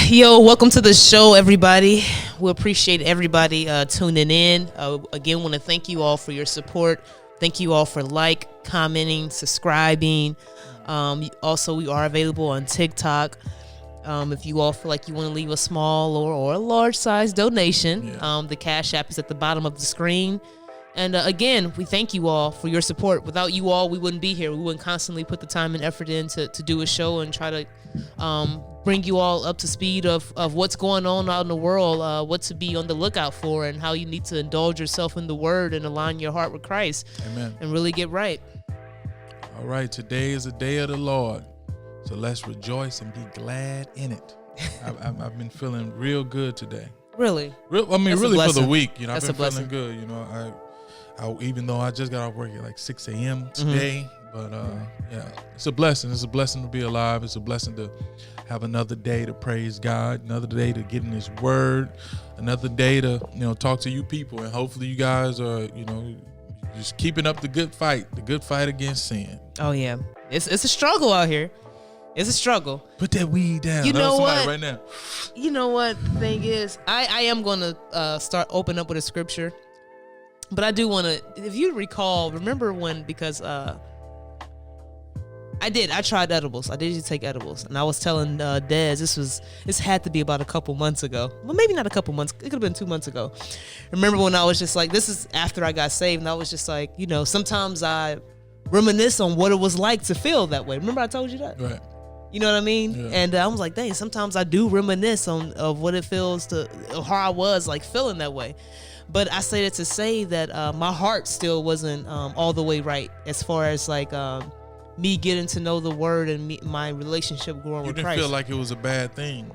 Yo, welcome to the show, everybody. We appreciate everybody tuning in. Again, want to thank you all for your support. Thank you all for commenting, subscribing. Also, we are available on TikTok. If you all feel like you want to leave a small or a large size donation, the Cash App is at the bottom of the screen. And again, we thank you all for your support. Without you all, we wouldn't be here. We wouldn't constantly put the time and effort in to do a show and try to bring you all up to speed of what's going on out in the world, what to be on the lookout for, and how you need to indulge yourself in the Word and align your heart with Christ. Amen. And really get right. All right, today is the day of the Lord, so let's rejoice and be glad in it. I've been feeling real good today. Really? Really for the week. You know, That's I've been feeling good. You know, I even though I just got off work at like 6 a.m. today, but yeah, it's a blessing. It's a blessing to be alive. It's a blessing to have another day to praise God, another day to get in His Word, another day to talk to you people, and hopefully you guys are just keeping up the good fight against sin. Oh yeah, it's a struggle out here. It's a struggle. Put that weed down. You know what? Right now. You know what the thing is? I am going to start open up with a scripture. But I do want to, if you remember when, because I tried edibles. I did take edibles. And I was telling Dez, this had to be about a couple months ago. Well, maybe not a couple months. It could have been 2 months ago. Remember when I was just like, this is after I got saved. And I was just like, sometimes I reminisce on what it was like to feel that way. Remember I told you that? Right. You know what I mean? Yeah. And I was like, dang, sometimes I do reminisce of what it feels how I was like feeling that way. But I say that to say that my heart still wasn't all the way right as far as like me getting to know the Word and my relationship growing with Christ. You didn't feel like it was a bad thing?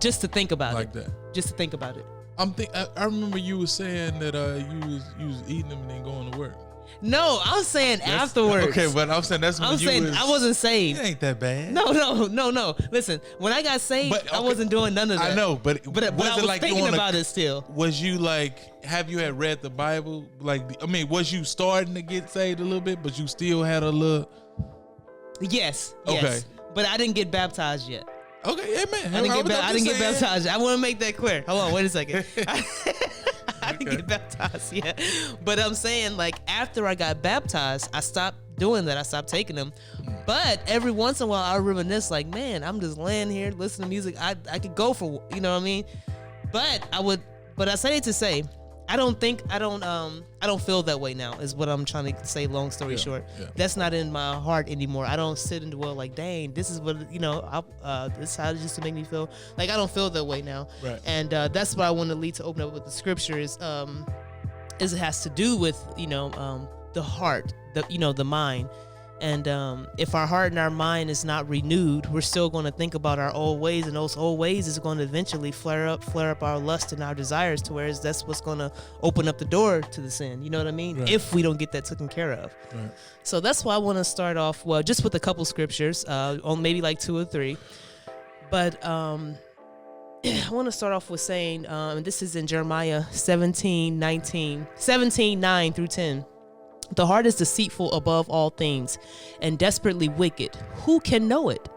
Just to think about like it. That. Just to think about it. I remember you were saying that you was eating them and then going to work. No, I was saying afterwards. Okay, but I'm saying that's when I wasn't saved. It ain't that bad. No. Listen, when I got saved, I wasn't doing none of that. I know, but I was like thinking about it still. Was you like, have you had read the Bible? Like, I mean, was you starting to get saved a little bit, but you still had a little? Yes. Okay. But I didn't get baptized yet. Okay, amen. I didn't get baptized. I want to make that clear. Hold on, wait a second. I didn't get baptized yet. But I'm saying, like, after I got baptized, I stopped doing that. I stopped taking them. But every once in a while, I reminisce, like, man, I'm just laying here listening to music. I could go for, you know what I mean? But I say it to say, I don't feel that way now, is what I'm trying to say, long story short. Yeah. That's not in my heart anymore. I don't sit and dwell like, dang, this is what, this is how it used to make me feel. Like, I don't feel that way now. Right. And that's what I want to lead to open up with the scripture is it has to do with, the heart, the mind. And if our heart and our mind is not renewed, we're still going to think about our old ways, and those old ways is going to eventually flare up our lust and our desires, to whereas that's what's going to open up the door to the sin. You know what I mean? Right. If we don't get that taken care of. Right. So that's why I want to start off, just with a couple scriptures, on maybe like 2 or 3. But I want to start off with saying, this is in Jeremiah 17:9 through 10. The heart is deceitful above all things and desperately wicked. Who can know it?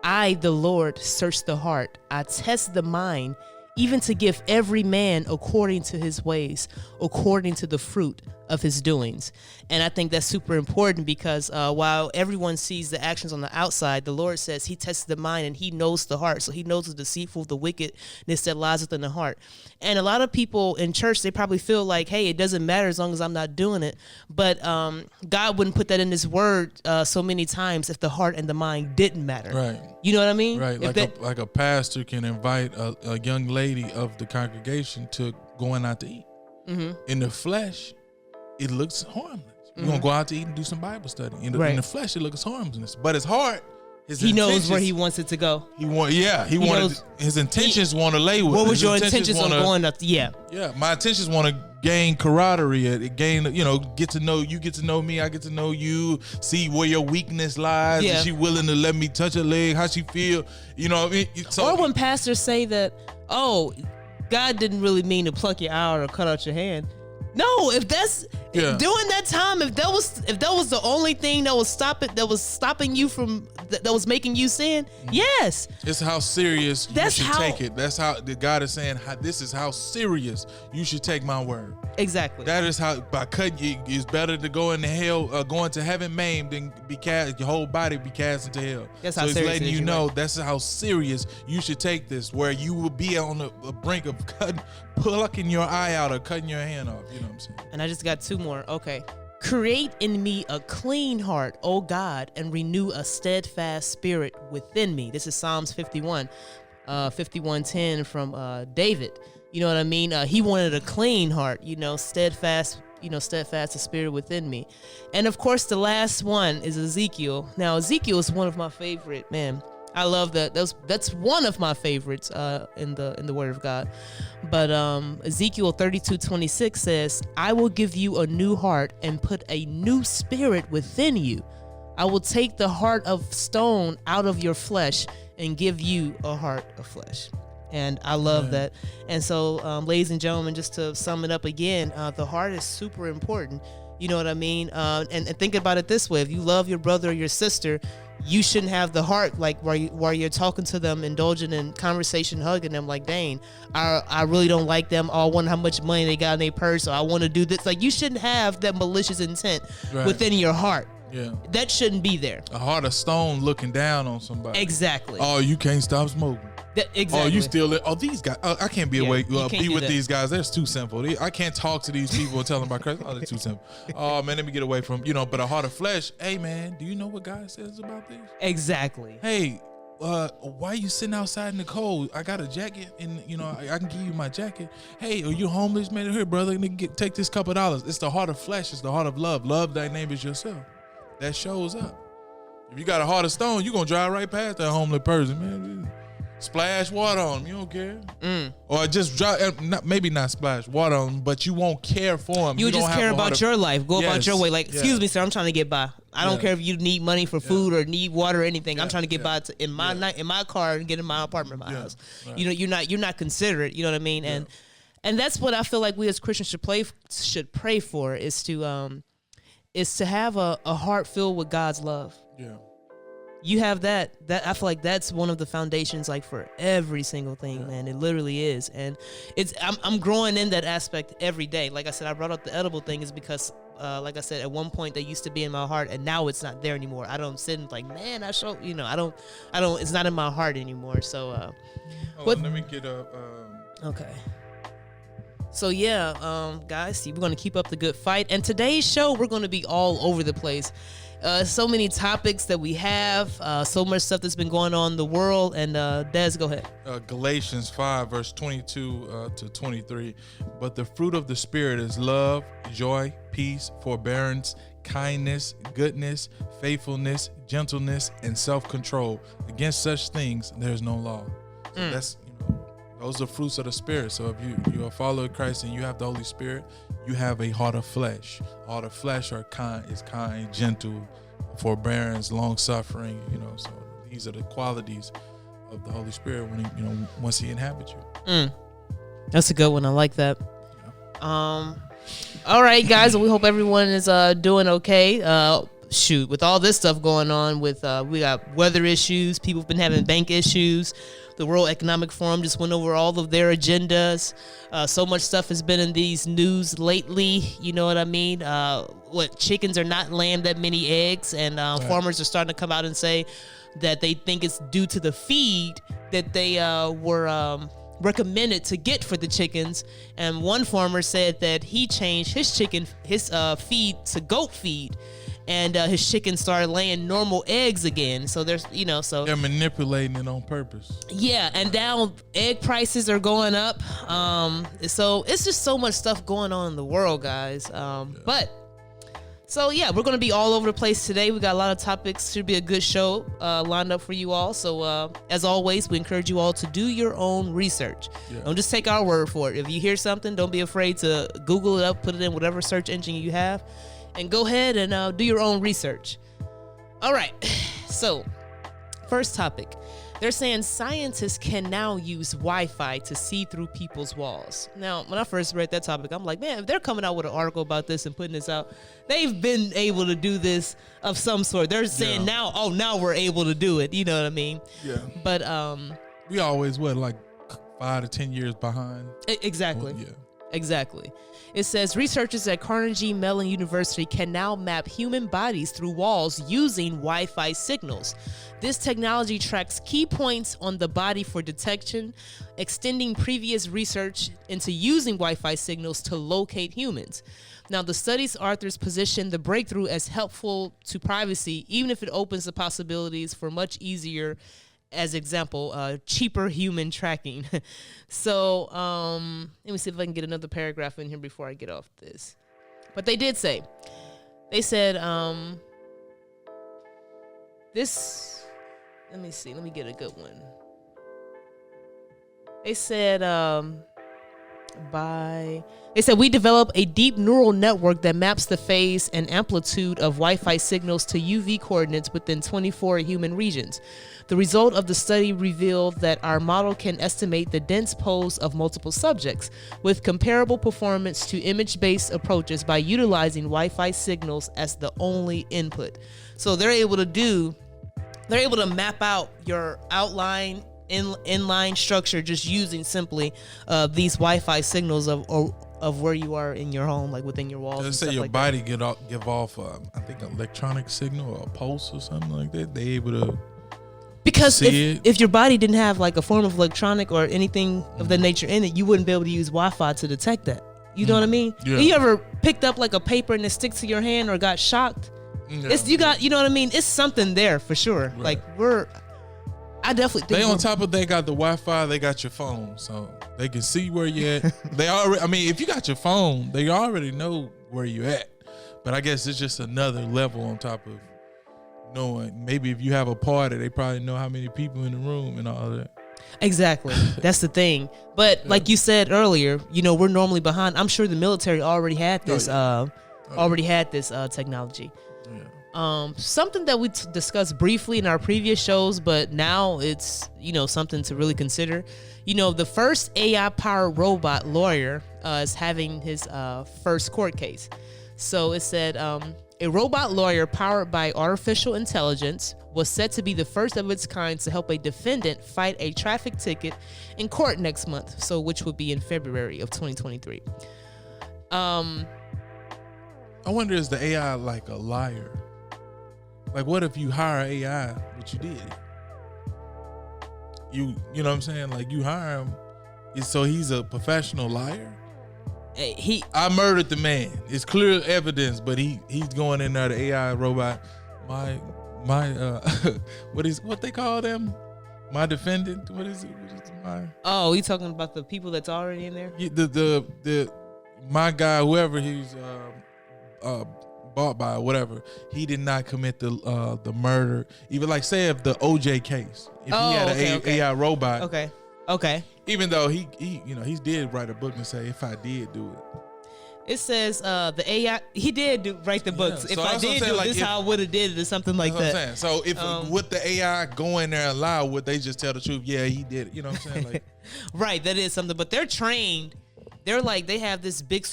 I, the Lord, search the heart. I test the mind, even to give every man according to his ways, according to the fruit of his doings. And I think that's super important because while everyone sees the actions on the outside, the Lord says He tests the mind and He knows the heart. So He knows the deceitful, the wickedness that lies within the heart. And a lot of people in church, they probably feel like, hey, it doesn't matter as long as I'm not doing it. But God wouldn't put that in His Word so many times if the heart and the mind didn't matter. Right. You know what I mean? Right. Like a pastor can invite a young lady of the congregation to going out to eat. Mm-hmm. In the flesh, it looks harmless. We're going to go out to eat and do some Bible study. In the flesh, it looks harmless. But his heart, He knows where He wants it to go. His intentions want to lay with. What was your intentions on going up? Yeah. Yeah, my intentions want to gain camaraderie, get to know you, get to know me, I get to know you, see where your weakness lies. Yeah. Is she willing to let me touch her leg? How she feel? You know what I mean? Or when pastors say that, oh, God didn't really mean to pluck your eye or cut out your hand. No, if During that time, if that was the only thing that was stopping you from that was making you sin, yes. It's how serious you should take it. That's how the God is saying. This is how serious you should take my word. Exactly. That is how by cutting it's better to go into hell, go into heaven maimed than be cast. Your whole body be cast into hell. That's so how he's serious letting it is, you know right. that's how serious you should take this. Where you will be on the brink of plucking your eye out or cutting your hand off. You know what I'm saying? And I just got two more. Okay. Create in me a clean heart, O God, and renew a steadfast spirit within me. This is Psalms 51, 51:10 from David. You know what I mean? He wanted a clean heart, steadfast the spirit within me. And of course, the last one is Ezekiel. Now, Ezekiel is one of my favorite, man. I love that. That's one of my favorites in the Word of God. But Ezekiel 32:26 says, "I will give you a new heart and put a new spirit within you. I will take the heart of stone out of your flesh and give you a heart of flesh." And I love that. And so, ladies and gentlemen, just to sum it up again, the heart is super important. You know what I mean? And think about it this way: if you love your brother or your sister, you shouldn't have the heart like while you're talking to them, indulging in conversation, hugging them like, dang, I really don't like them. Oh, I wonder how much money they got in their purse, or I want to do this. Like, you shouldn't have that malicious intent within your heart. Yeah. That shouldn't be there. A heart of stone looking down on somebody. Exactly. Oh, you can't stop smoking. Exactly. Oh, you still? Oh, these guys. I can't be awake. Be with that. These guys. They're too simple. I can't talk to these people and tell them about Christ. Oh, they're too simple. Oh man, let me get away from. But a heart of flesh. Hey man, do you know what God says about this? Exactly. Hey, why are you sitting outside in the cold? I got a jacket, and I can give you my jacket. Hey, are you homeless, man? Here, brother, take this couple dollars. It's the heart of flesh. It's the heart of love. Love thy neighbor as yourself. That shows up. If you got a heart of stone, you gonna drive right past that homeless person, man. Splash water on them, you don't care. Or just maybe not splash water on them, but you won't care for them. You just care about your life. Go about your way. Like, excuse me, sir, I'm trying to get by. I don't care if you need money for food or need water or anything. I'm trying to get by in my car and get in my apartment, my house. Right. You're not considerate. You know what I mean? Yeah. And that's what I feel like we as Christians should pray for is to have a heart filled with God's love. Yeah. You have that I feel like that's one of the foundations, like, for every single thing, man. It literally is. And I'm growing in that aspect every day. Like I said, I brought up the edible thing is because like I said, at one point they used to be in my heart, and now it's not there anymore. I don't sit and like, man, I don't it's not in my heart anymore. So let me get okay. So yeah, guys, we're gonna keep up the good fight. And today's show, we're gonna be all over the place. So many topics that we have, so much stuff that's been going on in the world. And Des, go ahead. Galatians 5 verse 22 to 23. But the fruit of the Spirit is love, joy, peace, forbearance, kindness, goodness, faithfulness, gentleness, and self-control. Against such things there's no law. So that's those are fruits of the Spirit. So if you're a follower of Christ and you have the Holy Spirit, you have a heart of flesh. A heart of flesh is kind, gentle, forbearance, long suffering. So these are the qualities of the Holy Spirit when once He inhabits you. That's a good one. I like that. Yeah. All right, guys. We hope everyone is doing okay. With all this stuff going on with we got weather issues. People have been having bank issues. The World Economic Forum just went over all of their agendas. So much stuff has been in these news lately. You know what I mean? Chickens are not laying that many eggs, and farmers are starting to come out and say that they think it's due to the feed that they were recommended to get for the chickens. And one farmer said that he changed his feed to goat feed. And his chickens started laying normal eggs again. So there's, so they're manipulating it on purpose. Yeah, and now egg prices are going up. So it's just so much stuff going on in the world, guys. But so yeah, we're gonna be all over the place today. We got a lot of topics. Should be a good show lined up for you all. So as always, we encourage you all to do your own research. Yeah. Don't just take our word for it. If you hear something, don't be afraid to Google it up, put it in whatever search engine you have. And go ahead and do your own research. All right. So, first topic. They're saying scientists can now use Wi-Fi to see through people's walls. Now, when I first read that topic, I'm like, man, if they're coming out with an article about this and putting this out, they've been able to do this of some sort. They're saying now we're able to do it. You know what I mean? Yeah. But we always like 5 to 10 years behind. Exactly. Well, yeah. Exactly. It says researchers at Carnegie Mellon University can now map human bodies through walls using Wi-Fi signals. This technology tracks key points on the body for detection, extending previous research into using Wi-Fi signals to locate humans. Now, the study's authors position the breakthrough as helpful to privacy, even if it opens the possibilities for much easier, as example, cheaper human tracking. So let me see if I can get another paragraph in here before I get off this. But they did say, they said this, let me see, let me get a good one. They said we develop a deep neural network that maps the phase and amplitude of Wi-Fi signals to UV coordinates within 24 human regions. The result of the study revealed that our model can estimate the dense pose of multiple subjects with comparable performance to image-based approaches by utilizing Wi-Fi signals as the only input. So they're able to map out your outline inline structure just using simply these Wi-Fi signals of where you are in your home, like within your walls. Let's say your body give off I think an electronic signal or a pulse or something like that. They able to because if your body didn't have like a form of electronic or anything of that nature in it, you wouldn't be able to use Wi-Fi to detect that. You know what I mean? Yeah. You ever picked up like a paper and it sticks to your hand or got shocked? Yeah. You know what I mean? It's something there for sure. Right. Like I definitely think they on top of they got the Wi-Fi, they got your phone, so they can see where you at. They already, I mean, if you got your phone, they already know where you at. But I guess it's just another level on top of knowing. Maybe if you have a party, they probably know how many people in the room and all that. Exactly. That's the thing. But like you said earlier, we're normally behind. I'm sure the military already had this technology. Yeah. Something that we discussed briefly in our previous shows, but now it's, something to really consider. The first AI-powered robot lawyer is having his first court case. So it said a robot lawyer powered by artificial intelligence was set to be the first of its kind to help a defendant fight a traffic ticket in court next month, so which would be in February of 2023. I wonder, is the AI like a liar? Like, what if you hire AI, what you did? You know what I'm saying? Like, you hire him, so he's a professional liar? I murdered the man. It's clear evidence, but he's going in there, the AI robot. My what they call them? My defendant. What is it? Oh, you talking about the people that's already in there? Yeah, my guy, whoever he's bought by or whatever, he did not commit the murder. Even like say if the OJ case, if he had an AI robot. Okay. Even though he did write a book and say, if I did do it. It says the AI, he did write the books. Yeah. If so I did do it, this is how I would have did it or something like that. What I'm saying. So if with the AI go in there and lie, would they just tell the truth? Yeah, he did it. You know what I'm saying? Like, right, that is something. But they're trained. They're like, they have this big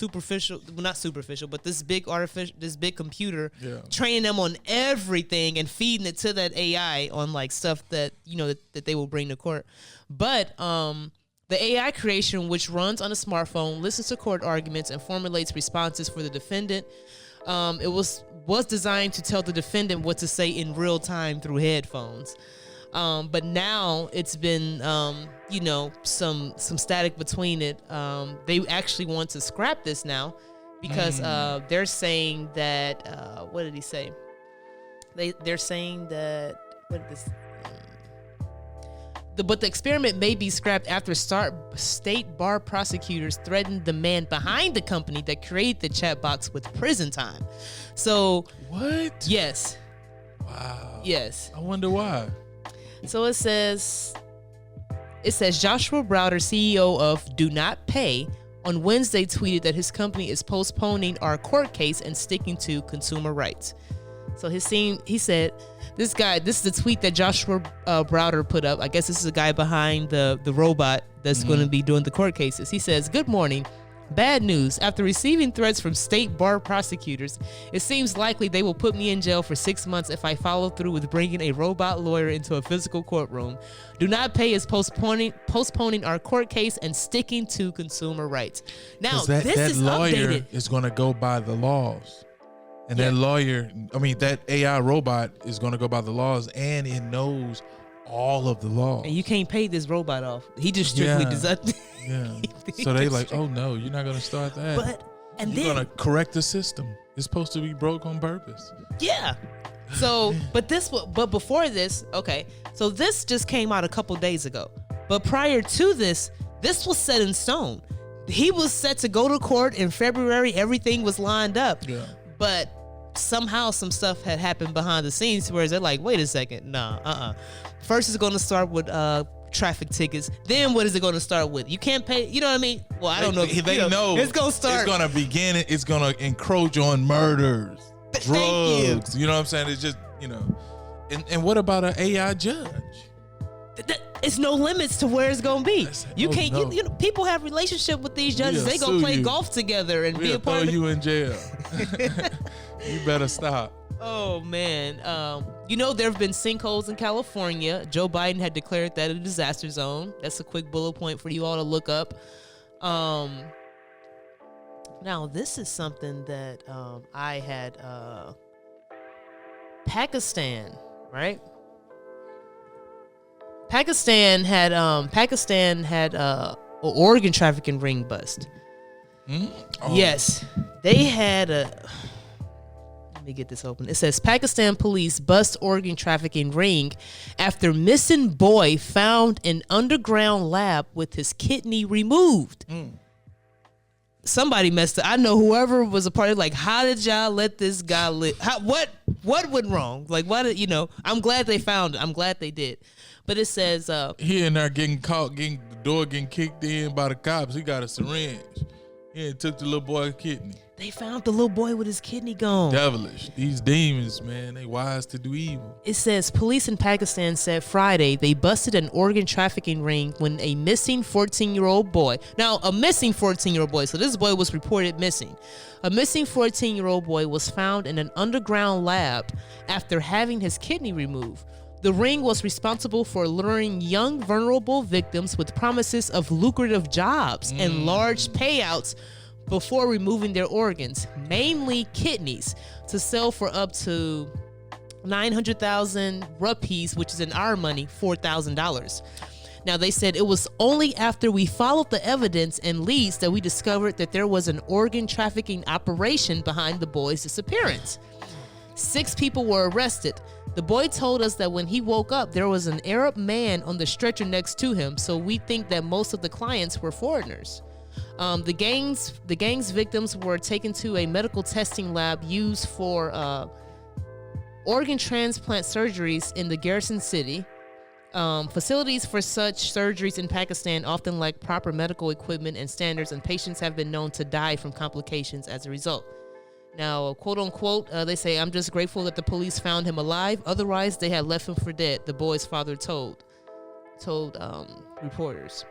not superficial, but this big computer training them on everything and feeding it to that AI on like stuff that, that they will bring to court. But the AI creation, which runs on a smartphone, listens to court arguments and formulates responses for the defendant. It was designed to tell the defendant what to say in real time through headphones. But now it's been, some static between it. They actually want to scrap this now because they're saying that, what did he say? They're saying that, what did this? But the experiment may be scrapped after state bar prosecutors threatened the man behind the company that created the chat box with prison time. So what? Yes. Wow. Yes. I wonder why. So it says Joshua Browder, CEO of Do Not Pay, on Wednesday tweeted that his company is postponing our court case and sticking to consumer rights. So he said, this is a tweet that Joshua Browder put up. I guess this is a guy behind the robot that's going to be doing the court cases. He says, "Good morning. Bad news. After receiving threats from state bar prosecutors, it seems likely they will put me in jail for 6 months if I follow through with bringing a robot lawyer into a physical courtroom. Do not pay is postponing our court case and sticking to consumer rights." Now, this is lawyer updated. is going to go by the laws. And that AI robot is going to go by the laws, and it knows all of the laws. And you can't pay this robot off. He just strictly does that. Yeah. So they like, oh no, you're not going to start that. You're going to correct the system. It's supposed to be broke on purpose. Yeah. So, but before this, okay. So this just came out a couple days ago. But prior to this was set in stone. He was set to go to court in February. Everything was lined up. Yeah. But somehow some stuff had happened behind the scenes where they're like, wait a second, nah, First it's going to start with traffic tickets. Then what is it going to start with? You can't pay, you know what I mean? Well, I don't know. They know it's going to start. It's going to begin, it's going to encroach on murders, drugs. You know what I'm saying? It's just, And what about an AI judge? It's no limits to where it's gonna be. You can't. No. You know, people have relationship with these judges. They go play golf together and be a part of. Throw you in jail. You better stop. Oh man. There have been sinkholes in California. Joe Biden had declared that a disaster zone. That's a quick bullet point for you all to look up. Now this is something that I had. Pakistan, right? Pakistan had a organ trafficking ring bust. Oh. Yes, they had a. Let me get this open. It says Pakistan police bust organ trafficking ring after missing boy found in underground lab with his kidney removed. Somebody messed up. I know whoever was a part of. Like, how did y'all let this guy live? What went wrong? Like, I'm glad they found it. I'm glad they did. But it says he in there getting caught, the door getting kicked in by the cops. He got a syringe. He took the little boy's kidney. They found the little boy with his kidney gone. Devilish. These demons, man, they wise to do evil. It says police in Pakistan said Friday they busted an organ trafficking ring when a missing 14-year-old boy. Now, a missing 14-year-old boy. So this boy was reported missing. A missing 14-year-old boy was found in an underground lab after having his kidney removed. The ring was responsible for luring young, vulnerable victims with promises of lucrative jobs and large payouts before removing their organs, mainly kidneys, to sell for up to 900,000 rupees, which is in our money, $4,000. Now, they said it was only after we followed the evidence and leads that we discovered that there was an organ trafficking operation behind the boy's disappearance. 6 people were arrested. The boy told us that when he woke up, there was an Arab man on the stretcher next to him, so we think that most of the clients were foreigners. The gang's victims were taken to a medical testing lab used for organ transplant surgeries in the Garrison City. Facilities for such surgeries in Pakistan often lack proper medical equipment and standards, and patients have been known to die from complications as a result. Now, quote unquote, they say, "I'm just grateful that the police found him alive. Otherwise, they had left him for dead," the boy's father told reporters.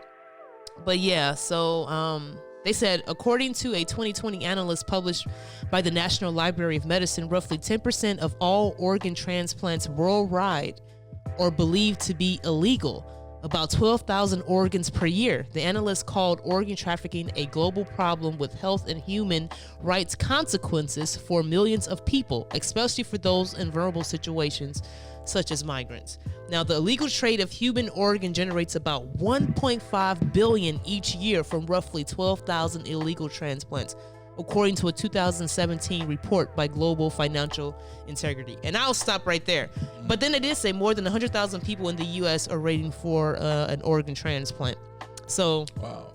But yeah, so they said, according to a 2020 analysis published by the National Library of Medicine, roughly 10% of all organ transplants worldwide are believed to be illegal, about 12,000 organs per year. The analyst called organ trafficking a global problem with health and human rights consequences for millions of people, especially for those in vulnerable situations such as migrants. Now, the illegal trade of human organ generates about $1.5 billion each year from roughly 12,000 illegal transplants, according to a 2017 report by Global Financial Integrity. And I'll stop right there. But then it did say more than 100,000 people in the U.S. are waiting for an organ transplant. So, wow.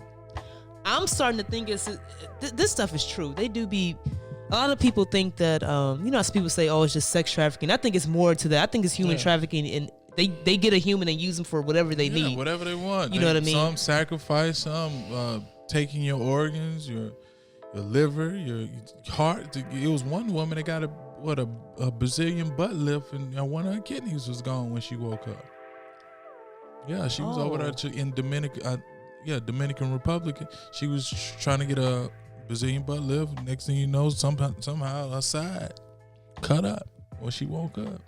I'm starting to think this stuff is true. They do be. A lot of people think that, as people say, oh, it's just sex trafficking. I think it's more to that. I think it's human trafficking, and they get a human and use them for whatever they need. Whatever they want. You know what I mean? Some sacrifice, some taking your organs, your liver, your heart. It was one woman that got a Brazilian butt lift, and one of her kidneys was gone when she woke up. Yeah, she was over there in Dominican Republic. She was trying to get a Brazilian butt lift. Next thing you know, somehow her side cut up when she woke up.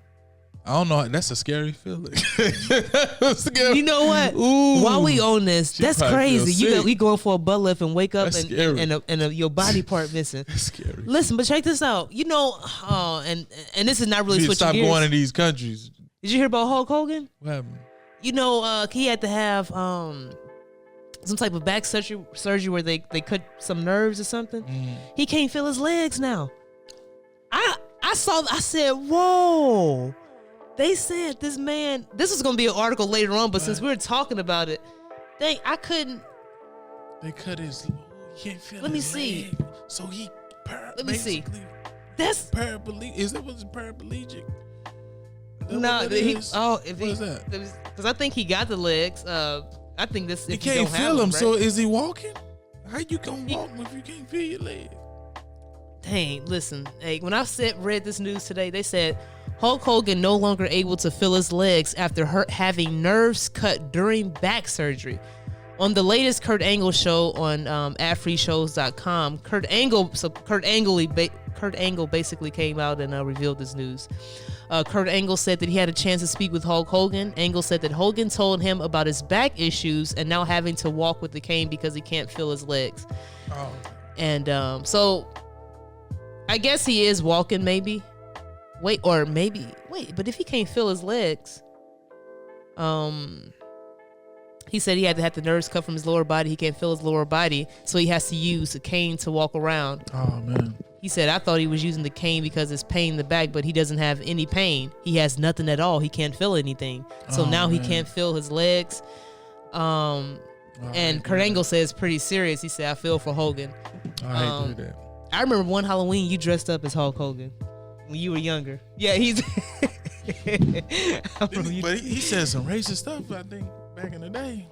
I don't know. That's a scary feeling. You know what? Ooh, while we on this, that's crazy. We going for a butt lift and wake up and your body part missing. That's scary. Listen, but check this out. You know, and this is not really switching stop gears. going to these countries. Did you hear about Hulk Hogan? What happened? You know, he had to have some type of back surgery where they cut some nerves or something. He can't feel his legs now. I said, whoa. They said this was going to be an article later on, but since we were talking about it, I couldn't. They cut his, he can't feel Let me his see. leg, so he, Let me see. That's paraplegic. Is that what's paraplegic? No, what is that? Because I think he got the legs. I think this. He if can't you don't feel have them, right? so is he walking? How you gonna walk if you can't feel your leg? Dang, listen. Hey, when I read this news today, they said Hulk Hogan no longer able to feel his legs after having nerves cut during back surgery. On the latest Kurt Angle show on adfreeshows.com, Kurt Angle basically came out and revealed this news. Kurt Angle said that he had a chance to speak with Hulk Hogan. Angle said that Hogan told him about his back issues and now having to walk with the cane because he can't feel his legs. Oh. And so I guess he is walking maybe. Wait, but if he can't feel his legs, he said he had to have the nerves cut from his lower body. He can't feel his lower body, so he has to use a cane to walk around. Oh, man. He said, I thought he was using the cane because it's pain in the back, but he doesn't have any pain. He has nothing at all. He can't feel anything. So now he can't feel his legs. And Kurt Angle says pretty serious. He said, I feel for Hogan. I hate to hear that. I remember one Halloween you dressed up as Hulk Hogan when you were younger. Yeah, he's... But he said some racist stuff, I think, back in the day.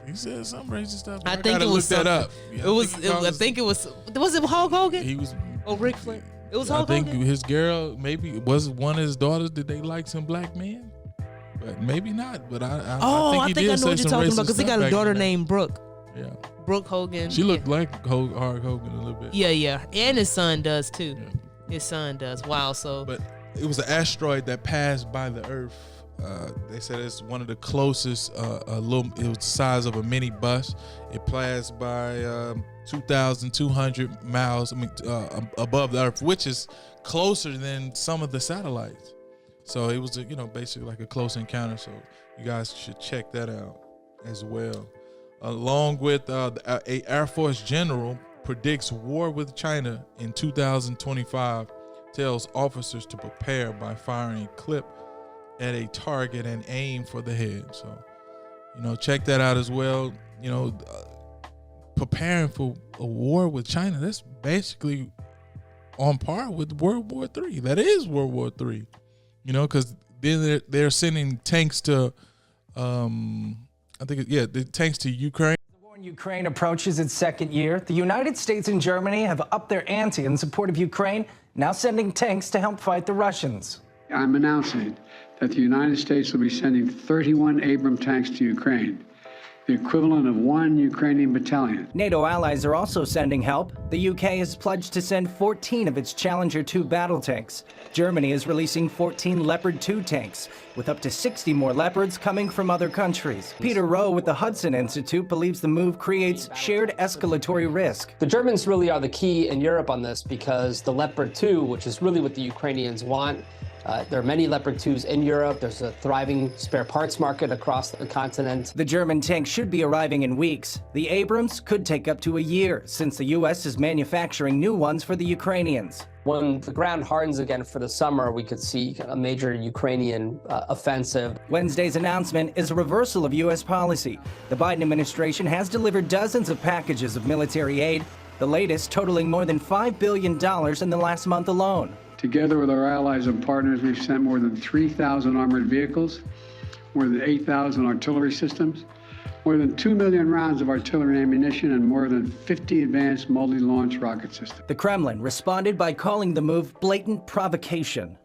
He said some racist stuff. I think it was that up. Yeah, I think it was it Hulk Hogan? He was. Oh, Ric Flair. It was Hulk Hogan. I think his girl, maybe was one of his daughters. Did they like some black men? But maybe not. But I think I know what you're talking about because he got a daughter named Brooke. Yeah. Brooke Hogan. She looked like Hulk Hogan a little bit. Yeah, and his son does too. Yeah. His son does. Wow. So. But it was an asteroid that passed by the Earth. They said it's one of the closest. It was the size of a mini bus. It passed by 2,200 miles above the Earth, which is closer than some of the satellites. So it was, basically like a close encounter. So you guys should check that out as well. Along with a Air Force general predicts war with China in 2025, tells officers to prepare by firing a clip at a target and aim for the head. So, check that out as well. Preparing for a war with China, that's basically on par with World War III. That is World War III, because then they're sending tanks to, the tanks to Ukraine. The war in Ukraine approaches its second year. The United States and Germany have upped their ante in support of Ukraine, now sending tanks to help fight the Russians. I'm announcing that the United States will be sending 31 Abrams tanks to Ukraine, the equivalent of 1 Ukrainian battalion. NATO allies are also sending help. The UK has pledged to send 14 of its Challenger 2 battle tanks. Germany is releasing 14 Leopard 2 tanks, with up to 60 more Leopards coming from other countries. Peter Rowe with the Hudson Institute believes the move creates shared escalatory risk. The Germans really are the key in Europe on this because the Leopard 2, which is really what the Ukrainians want, there are many Leopard 2s in Europe. There's a thriving spare parts market across the continent. The German tank should be arriving in weeks. The Abrams could take up to a year, since the U.S. is manufacturing new ones for the Ukrainians. When the ground hardens again for the summer, we could see a major Ukrainian offensive. Wednesday's announcement is a reversal of U.S. policy. The Biden administration has delivered dozens of packages of military aid, the latest totaling more than $5 billion in the last month alone. Together with our allies and partners, we've sent more than 3,000 armored vehicles, more than 8,000 artillery systems, more than 2 million rounds of artillery ammunition, and more than 50 advanced multi-launch rocket systems. The Kremlin responded by calling the move blatant provocation.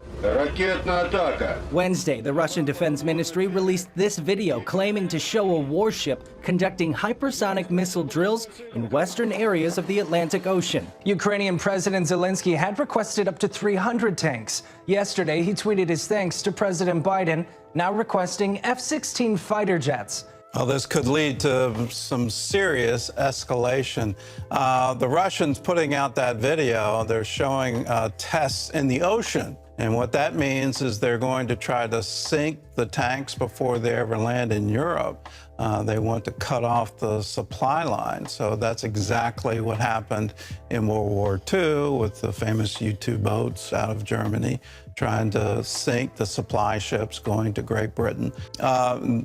Wednesday, the Russian Defense Ministry released this video claiming to show a warship conducting hypersonic missile drills in western areas of the Atlantic Ocean. Ukrainian President Zelensky had requested up to 300 tanks. Yesterday, he tweeted his thanks to President Biden, now requesting F-16 fighter jets. Well, this could lead to some serious escalation. The Russians putting out that video, they're showing tests in the ocean. And what that means is they're going to try to sink the tanks before they ever land in Europe. They want to cut off the supply line. So that's exactly what happened in World War II with the famous U-2 boats out of Germany trying to sink the supply ships going to Great Britain.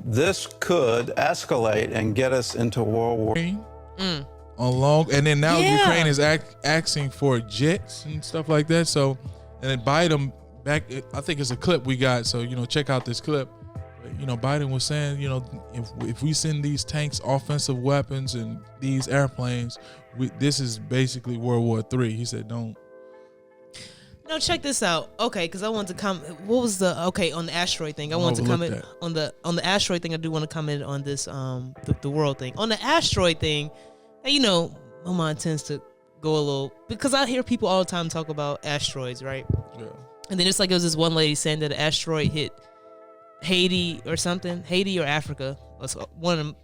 This could escalate and get us into World War. And then now Ukraine is asking for jets and stuff like that. So, and then Biden back, I think it's a clip we got. So, check out this clip. Biden was saying, if we send these tanks, offensive weapons, and these airplanes, this is basically World War III. He said, don't. No, check this out. Okay, because I want to comment. What was on the asteroid thing? I want to comment on the asteroid thing. I do want to comment on this the world thing. On the asteroid thing, my mind tends to go a little, because I hear people all the time talk about asteroids, right? Yeah. And then it's like, it was this one lady saying that an asteroid hit Haiti or something. Haiti or Africa. One of them.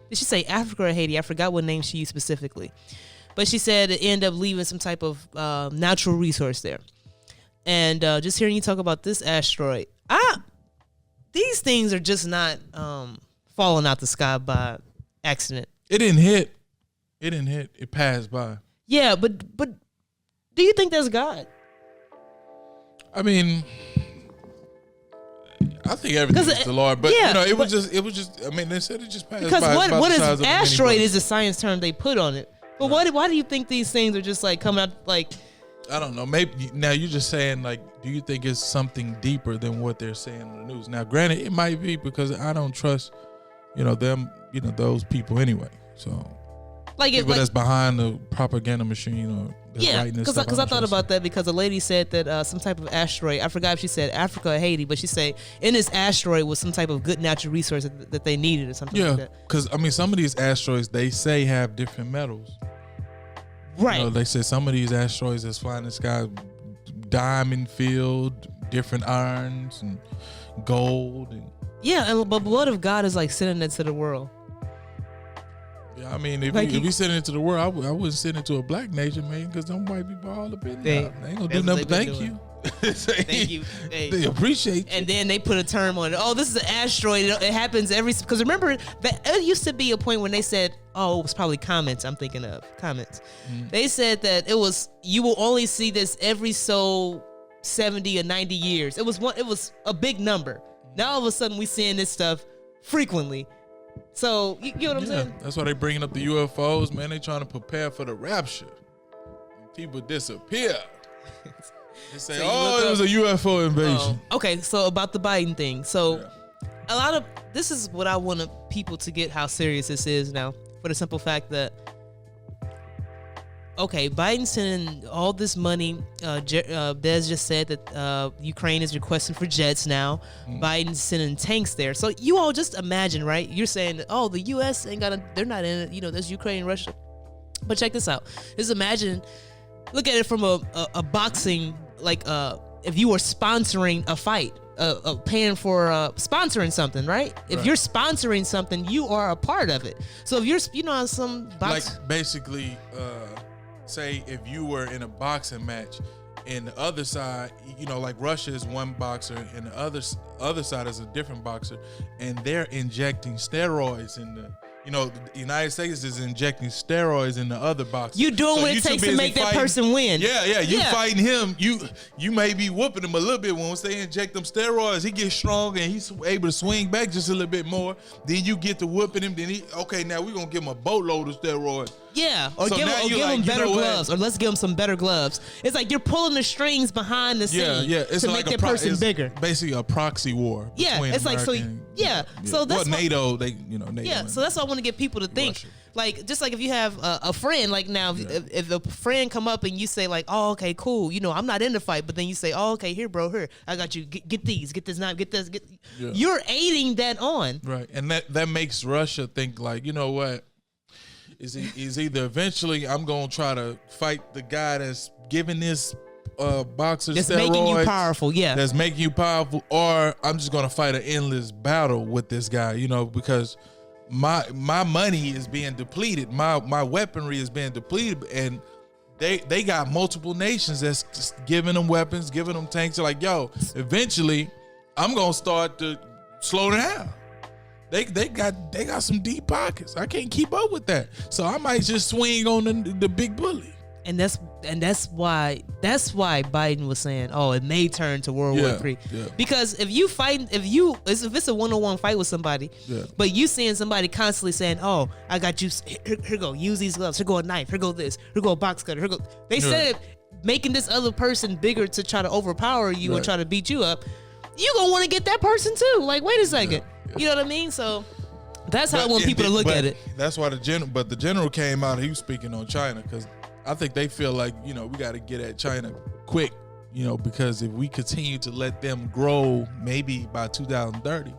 Did she say Africa or Haiti? I forgot what name she used specifically. But she said it ended up leaving some type of natural resource there. And just hearing you talk about this asteroid, these things are just not falling out the sky by accident. It didn't hit. It passed by. Yeah, but do you think that's God? I mean, I think everything is the Lord, but it was just. I mean, they said it just passed because by. Because what is asteroid is a science term they put on it. But why do you think these things are just like coming out like? I don't know. Maybe now you're just saying, like, do you think it's something deeper than what they're saying on the news? Now, granted, it might be, because I don't trust, them, those people anyway. So, people that's behind the propaganda machine or that's writing this stuff. Because I thought about that, because a lady said that some type of asteroid, I forgot if she said Africa or Haiti, but she said in this asteroid was some type of good natural resource that they needed or something like that. Because, some of these asteroids, they say have different metals. Right. They said some of these asteroids that's flying in the sky, diamond filled, different irons and gold. But blood of God is like sending it to the world. Yeah, if we send it to the world, I wouldn't send it to a black nation, man, because them white people all up in there. They ain't gonna do nothing. Thank you. Thank you. Hey. They appreciate you. And then they put a term on it. Oh, this is an asteroid. It happens because remember that it used to be a point when they said, it was probably comments. I'm thinking of comments. They said that you will only see this every so 70 or 90 years. It was a big number. Now all of a sudden we seeing this stuff frequently. So you get what I'm saying? That's why they bringing up the UFOs, man. They trying to prepare for the rapture. People disappear. They say, it was a UFO invasion. Okay, so about the Biden thing. So this is what I want people to get how serious this is now, for the simple fact that, Biden's sending all this money. Des just said that Ukraine is requesting for jets now. Biden's sending tanks there. So you all just imagine, right? You're saying, the U.S. they're not in it. There's Ukraine and Russia. But check this out. Just imagine, look at it from a boxing, if you were sponsoring a fight, paying for sponsoring something, right? If you're sponsoring something, you are a part of it. So if you're, some box, like basically, say if you were in a boxing match, and the other side, like Russia is one boxer, and the other side is a different boxer, and they're injecting steroids in the. The United States is injecting steroids in the other boxers. You doing what it takes to make that person win. Yeah. You fighting him. You may be whooping him a little bit. Once they inject them steroids, he gets strong and he's able to swing back just a little bit more. Then you get to whooping him. Then now we're gonna give him a boatload of steroids. Yeah, or So give now you them like, you better know what? gloves, or let's give them some better gloves. It's like you're pulling the strings behind the scene It's to like make that person it's bigger. Basically, a proxy war. Yeah, between it's like, so, American, yeah. So that's well, what- NATO. NATO. Yeah, so that's what I want to get people to think. Russia. Like, just like if you have a friend, like now, if a friend come up and you say like, oh, okay, cool, I'm not in the fight, but then you say, oh, okay, here, bro, here, I got you, get these, get this knife, get this, you're aiding that on. Right, and that makes Russia think like, you know what, is either eventually I'm gonna try to fight the guy that's giving this boxer That's steroids, making you powerful, that's making you powerful, or I'm just gonna fight an endless battle with this guy, because my money is being depleted, my weaponry is being depleted, and they got multiple nations that's just giving them weapons, giving them tanks. They're like, yo, eventually I'm gonna start to slow down. They got some deep pockets. I can't keep up with that, so I might just swing on the big bully. And that's why Biden was saying, oh, it may turn to World War III. Yeah. Because if it's a one-on-one fight with somebody, but you seeing somebody constantly saying, oh, I got you, here go, use these gloves, here go a knife, here go this, here go a box cutter, here go. They said making this other person bigger to try to overpower you and try to beat you up, you gonna want to get that person too. Like, wait a second, you know what I mean? So that's how I want people to look at it. That's why the general came out. He was speaking on China because I think they feel like, we got to get at China quick, because if we continue to let them grow, maybe by 2030,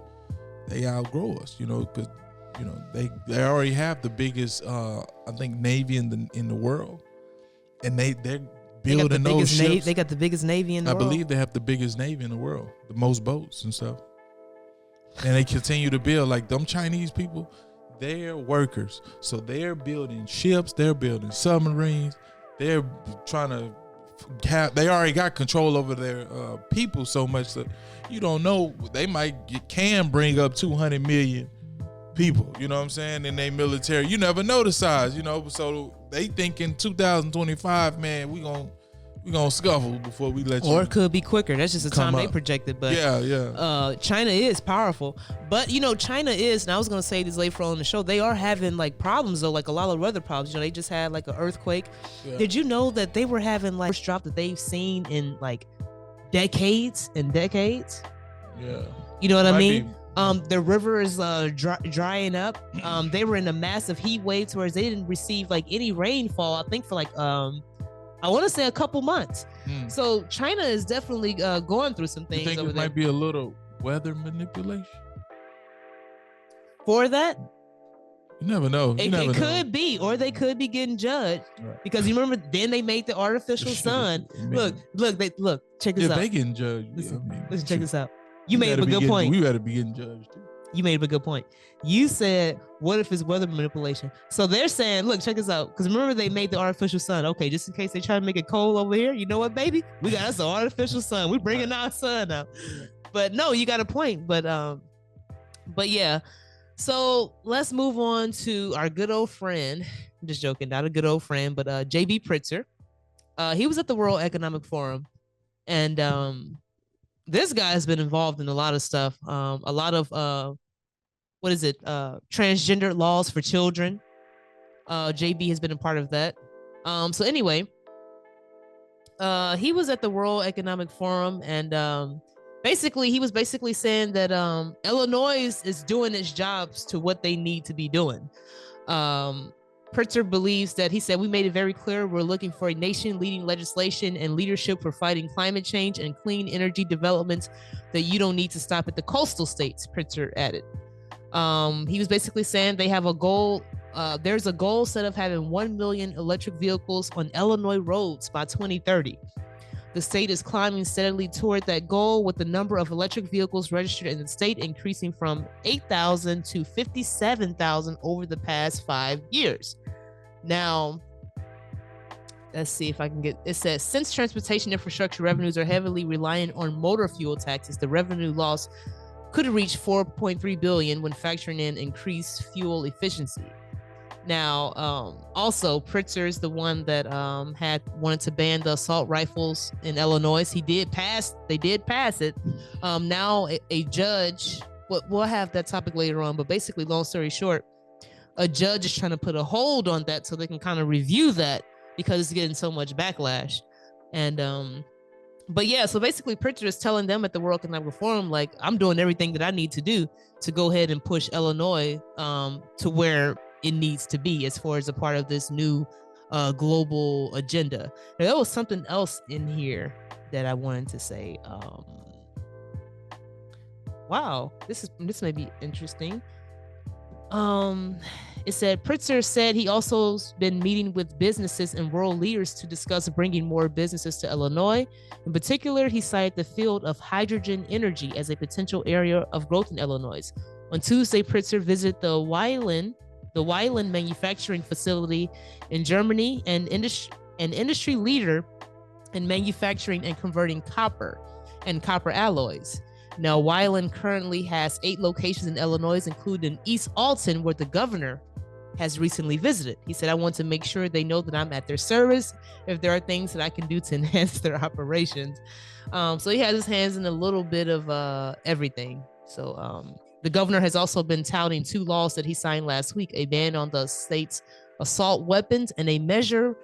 they outgrow us, because, they already have the biggest, I think, Navy in the world. And they're building those ships. They got the biggest Navy in the world. I believe they have the biggest Navy in the world, the most boats and stuff. And they continue to build, like them Chinese people. They're workers, so they're building ships, they're building submarines, they're trying to they already got control over their people so much that you don't know, they can bring up 200 million people, you know what I'm saying, in their military. You never know the size, so they think in 2025, man, we gonna scuffle before we let you. Or it could be quicker. That's just the time they up. projected. But China is powerful. But China is, and I was gonna say this later on in the show, they are having like problems though, like a lot of weather problems. They just had like an earthquake. Yeah. Did you know that they were having like first drop that they've seen in like decades and decades? Yeah. You know what I mean? The river is drying up. They were in a massive heat wave to where they didn't receive like any rainfall, I think, for like I want to say a couple months. So China is definitely going through some things. You think over it there. might be a little weather manipulation For that? You never know. It could be, or they could be getting judged. Right. Because you remember, then they made the artificial sun. Look, check this out. They getting judged. Listen, check this out. You made a good point. We better be getting judged too. You made a good point. You said, what if it's weather manipulation? So they're saying, look, check this out. Because remember, they made the artificial sun. Okay, just in case they try to make it cold over here, you know what, baby? We got us an artificial sun. We're bringing our sun out. But no, you got a point. But yeah. So let's move on to our good old friend. I'm just joking, not a good old friend, but J.B. Pritzker. He was at the World Economic Forum, and this guy has been involved in a lot of stuff. A lot of transgender laws for children. JB has been a part of that. So anyway, he was at the World Economic Forum, and basically he was saying that Illinois is doing its jobs to what they need to be doing. Pritzker believes that, he said, we made it very clear we're looking for a nation-leading legislation and leadership for fighting climate change and clean energy developments that you don't need to stop at the coastal states, Pritzker added. He was basically saying they have a goal. There's a goal set of having 1 million electric vehicles on Illinois roads by 2030. The state is climbing steadily toward that goal, with the number of electric vehicles registered in the state increasing from 8,000 to 57,000 over the past 5 years. Now, let's see if I can get, it says, since transportation infrastructure revenues are heavily reliant on motor fuel taxes, the revenue loss could reach $4.3 billion when factoring in increased fuel efficiency. Now, also, Pritzker is the one that had wanted to ban the assault rifles in Illinois. They did pass it. Now a judge, we'll have that topic later on, but basically, long story short, a judge is trying to put a hold on that so they can kind of review that because it's getting so much backlash. And but yeah, so basically Pritchard is telling them at the World Economic Forum, like, I'm doing everything that I need to do to go ahead and push Illinois to where it needs to be as far as a part of this new global agenda. Now, there was something else in here that I wanted to say. Wow, this may be interesting. It said Pritzker said he also's been meeting with businesses and world leaders to discuss bringing more businesses to Illinois. In particular, he cited the field of hydrogen energy as a potential area of growth in Illinois. On Tuesday, Pritzker visited the Weiland manufacturing facility in Germany, an industry leader in manufacturing and converting copper and copper alloys. Now, Weiland currently has 8 locations in Illinois, including East Alton, where the governor has recently visited. He said, I want to make sure they know that I'm at their service if there are things that I can do to enhance their operations. So he has his hands in a little bit of everything. So the governor has also been touting 2 laws that he signed last week, a ban on the state's assault weapons and a measure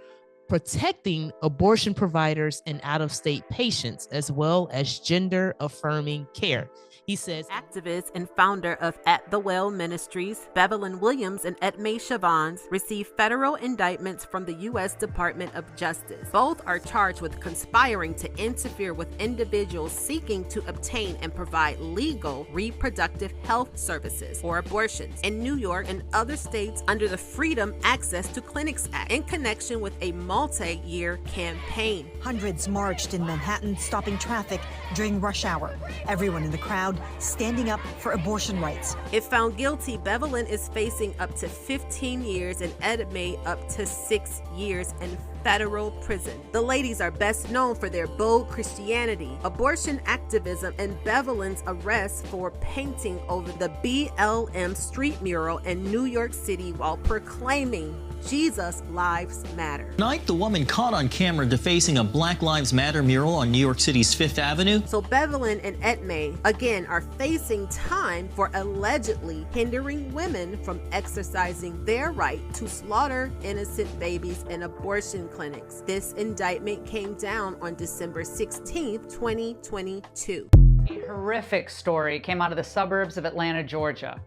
protecting abortion providers and out-of-state patients, as well as gender-affirming care. He says, activist and founder of At the Well Ministries, Bevelyn Williams and Edme Chavons received federal indictments from the U.S. Department of Justice. Both are charged with conspiring to interfere with individuals seeking to obtain and provide legal reproductive health services or abortions in New York and other states under the Freedom Access to Clinics Act in connection with a multi-year campaign. Hundreds marched in Manhattan, stopping traffic during rush hour. Everyone in the crowd standing up for abortion rights. If found guilty, Bevelyn is facing up to 15 years and Edme up to 6 years in federal prison. The ladies are best known for their bold Christianity, abortion activism, and Bevelyn's arrest for painting over the BLM street mural in New York City while proclaiming Jesus Lives Matter. Tonight, the woman caught on camera defacing a Black Lives Matter mural on New York City's Fifth Avenue. So Bevelyn and Edme, again, are facing time for allegedly hindering women from exercising their right to slaughter innocent babies in abortion clinics. This indictment came down on December 16th, 2022. A horrific story came out of the suburbs of Atlanta, Georgia.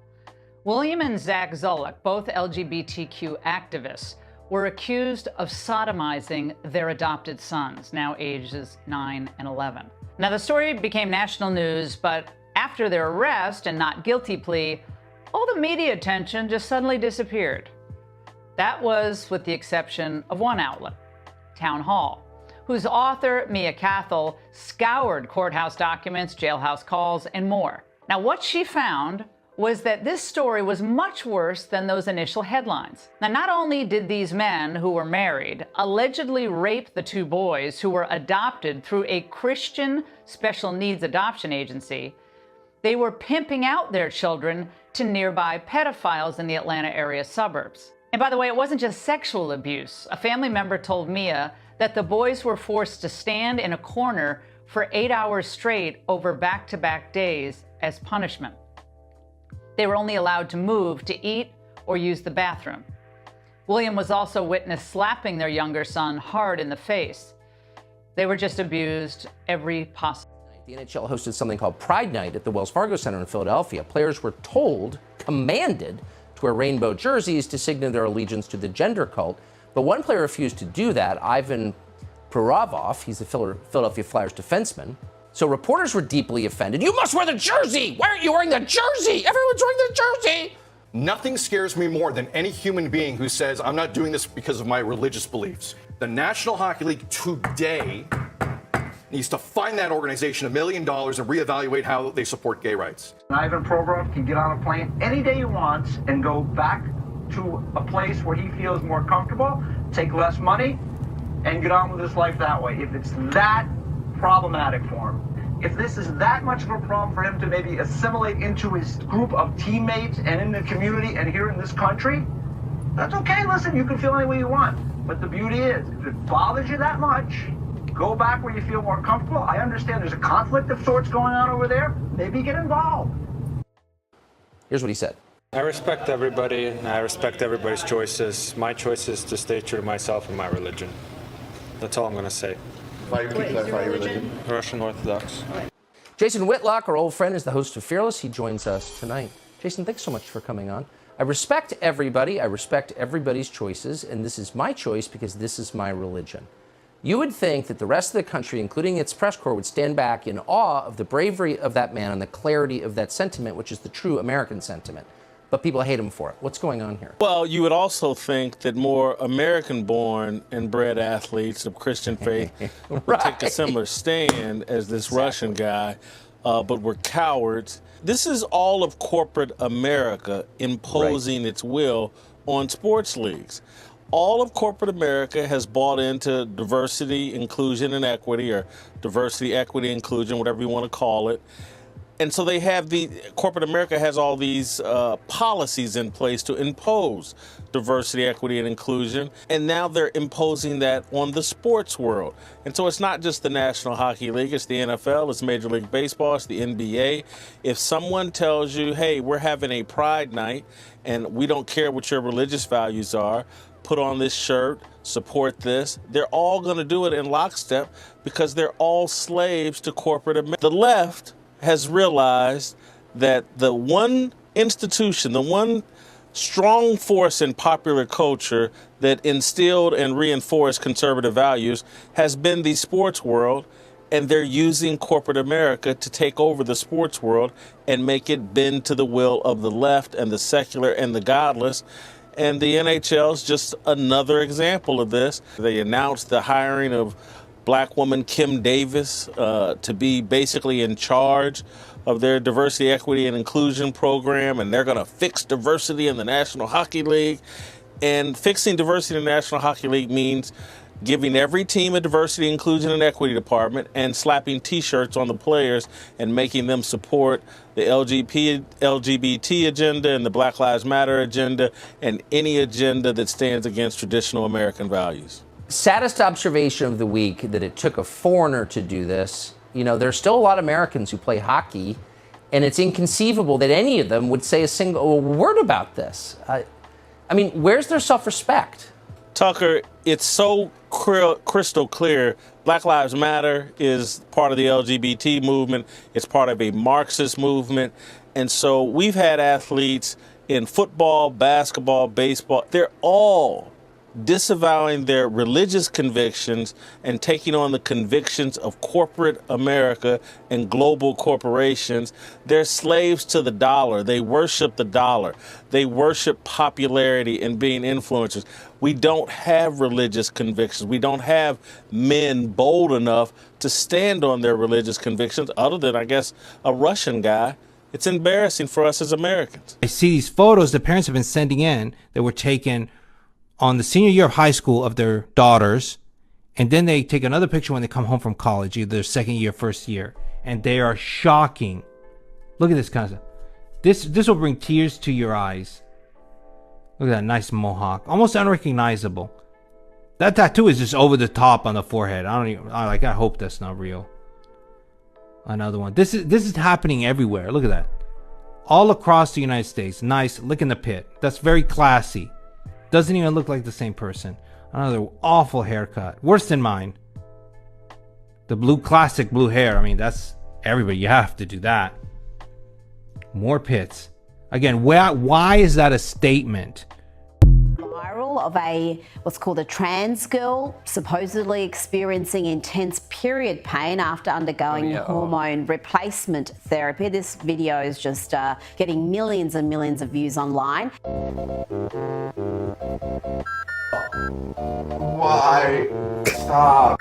William and Zach Zulick, both LGBTQ activists, were accused of sodomizing their adopted sons, now ages 9 and 11. Now, the story became national news, but after their arrest and not guilty plea, all the media attention just suddenly disappeared. That was with the exception of one outlet, Town Hall, whose author, Mia Cathell, scoured courthouse documents, jailhouse calls, and more. Now, what she found was that this story was much worse than those initial headlines. Now, not only did these men who were married allegedly rape the 2 boys who were adopted through a Christian special needs adoption agency, they were pimping out their children to nearby pedophiles in the Atlanta area suburbs. And by the way, it wasn't just sexual abuse. A family member told Mia that the boys were forced to stand in a corner for 8 hours straight over back-to-back days as punishment. They were only allowed to move to eat or use the bathroom. William was also witnessed slapping their younger son hard in the face. They were just abused every possible. The NHL hosted something called Pride Night at the Wells Fargo Center in Philadelphia. Players were commanded to wear rainbow jerseys to signal their allegiance to the gender cult. But one player refused to do that, Ivan Puravov. He's a Philadelphia Flyers defenseman. So reporters were deeply offended. You must wear the jersey! Why aren't you wearing the jersey? Everyone's wearing the jersey! Nothing scares me more than any human being who says, I'm not doing this because of my religious beliefs. The National Hockey League today needs to fine that organization $1 million and reevaluate how they support gay rights. Ivan Provorov can get on a plane any day he wants and go back to a place where he feels more comfortable, take less money, and get on with his life that way. If it's that problematic for him, if this is that much of a problem for him to maybe assimilate into his group of teammates and in the community and here in this country, that's okay. Listen, you can feel any way you want. But the beauty is, if it bothers you that much, go back where you feel more comfortable. I understand there's a conflict of sorts going on over there. Maybe get involved. Here's what he said. I respect everybody, and I respect everybody's choices. My choice is to stay true to myself and my religion. That's all I'm going to say. Why can you clarify your religion? Russian Orthodox. Jason Whitlock, our old friend, is the host of Fearless. He joins us tonight. Jason, thanks so much for coming on. I respect everybody. I respect everybody's choices, and this is my choice because this is my religion. You would think that the rest of the country, including its press corps, would stand back in awe of the bravery of that man and the clarity of that sentiment, which is the true American sentiment. But people hate him for it. What's going on here? Well, you would also think that more American-born and bred athletes of Christian faith would take a similar stand as this Russian guy, but were cowards. This is all of corporate America imposing its will on sports leagues. All of corporate America has bought into diversity, inclusion, and equity, or diversity, equity, inclusion, whatever you want to call it. And so they have corporate America has all these policies in place to impose diversity, equity, and inclusion. And now they're imposing that on the sports world. And so it's not just the National Hockey League, it's the NFL, it's Major League Baseball, it's the NBA. If someone tells you, hey, we're having a pride night and we don't care what your religious values are, put on this shirt, support this, they're all going to do it in lockstep because they're all slaves to corporate America. The left has realized that the one institution, the one strong force in popular culture that instilled and reinforced conservative values has been the sports world, and they're using corporate America to take over the sports world and make it bend to the will of the left and the secular and the godless. And the NHL is just another example of this. They announced the hiring of Black woman Kim Davis to be basically in charge of their diversity, equity, and inclusion program, and they're going to fix diversity in the National Hockey League. And fixing diversity in the National Hockey League means giving every team a diversity, inclusion, and equity department and slapping T-shirts on the players and making them support the LGBT agenda and the Black Lives Matter agenda and any agenda that stands against traditional American values. Saddest observation of the week that it took a foreigner to do this. You know, there's still a lot of Americans who play hockey, and it's inconceivable that any of them would say a single word about this. I mean, where's their self-respect? Tucker, it's so crystal clear. Black Lives Matter is part of the LGBT movement. It's part of a Marxist movement. And so we've had athletes in football, basketball, baseball. They're all disavowing their religious convictions and taking on the convictions of corporate America and global corporations. They're slaves to the dollar. They worship the dollar. They worship popularity and being influencers. We don't have religious convictions. We don't have men bold enough to stand on their religious convictions, other than, I guess, a Russian guy. It's embarrassing for us as Americans. I see these photos the parents have been sending in that were taken on the senior year of high school of their daughters, and then they take another picture when they come home from college, either their second year, first year, and they are shocking. Look at this kind of stuff. This will bring tears to your eyes. Look at that nice mohawk, almost unrecognizable. That tattoo is just over the top on the forehead. I hope that's not real. Another one. This is happening everywhere. Look at that. All across the United States. Nice, lick in the pit. That's very classy. Doesn't even look like the same person. Another awful haircut. Worse than mine. The classic blue hair. I mean, that's everybody. You have to do that. More pits. Again, why is that a statement? Viral of what's called a trans girl supposedly experiencing intense period pain after undergoing hormone replacement therapy. This video is just getting millions and millions of views online. Why? Stop.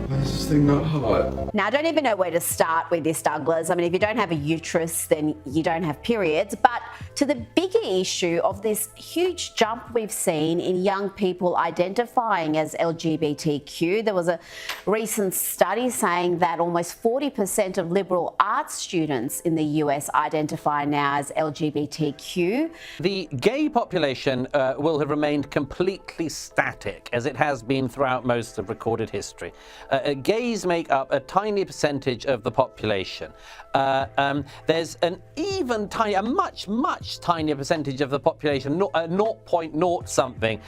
Why is this thing not hot? Now, I don't even know where to start with this, Douglas. I mean, if you don't have a uterus, then you don't have periods. But to the bigger issue of this huge jump we've seen in young people identifying as LGBTQ. There was a recent study saying that almost 40% of liberal arts students in the US identify now as LGBTQ. The gay population will have remained completely static, as it has been throughout most of recorded history. Gays make up a tiny percentage of the population. There's an even tiny, a much tinier percentage of the population, 0.0 something,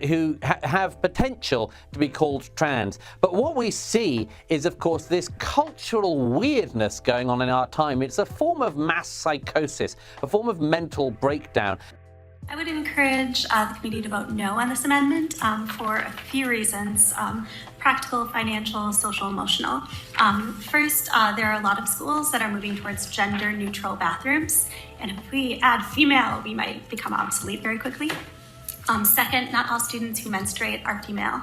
who have potential to be called trans. But what we see is, of course, this cultural weirdness going on in our time. It's a form of mass psychosis, a form of mental breakdown. I would encourage the committee to vote no on this amendment for a few reasons: practical, financial, social, emotional. First, there are a lot of schools that are moving towards gender-neutral bathrooms, and if we add female, we might become obsolete very quickly. Second, not all students who menstruate are female.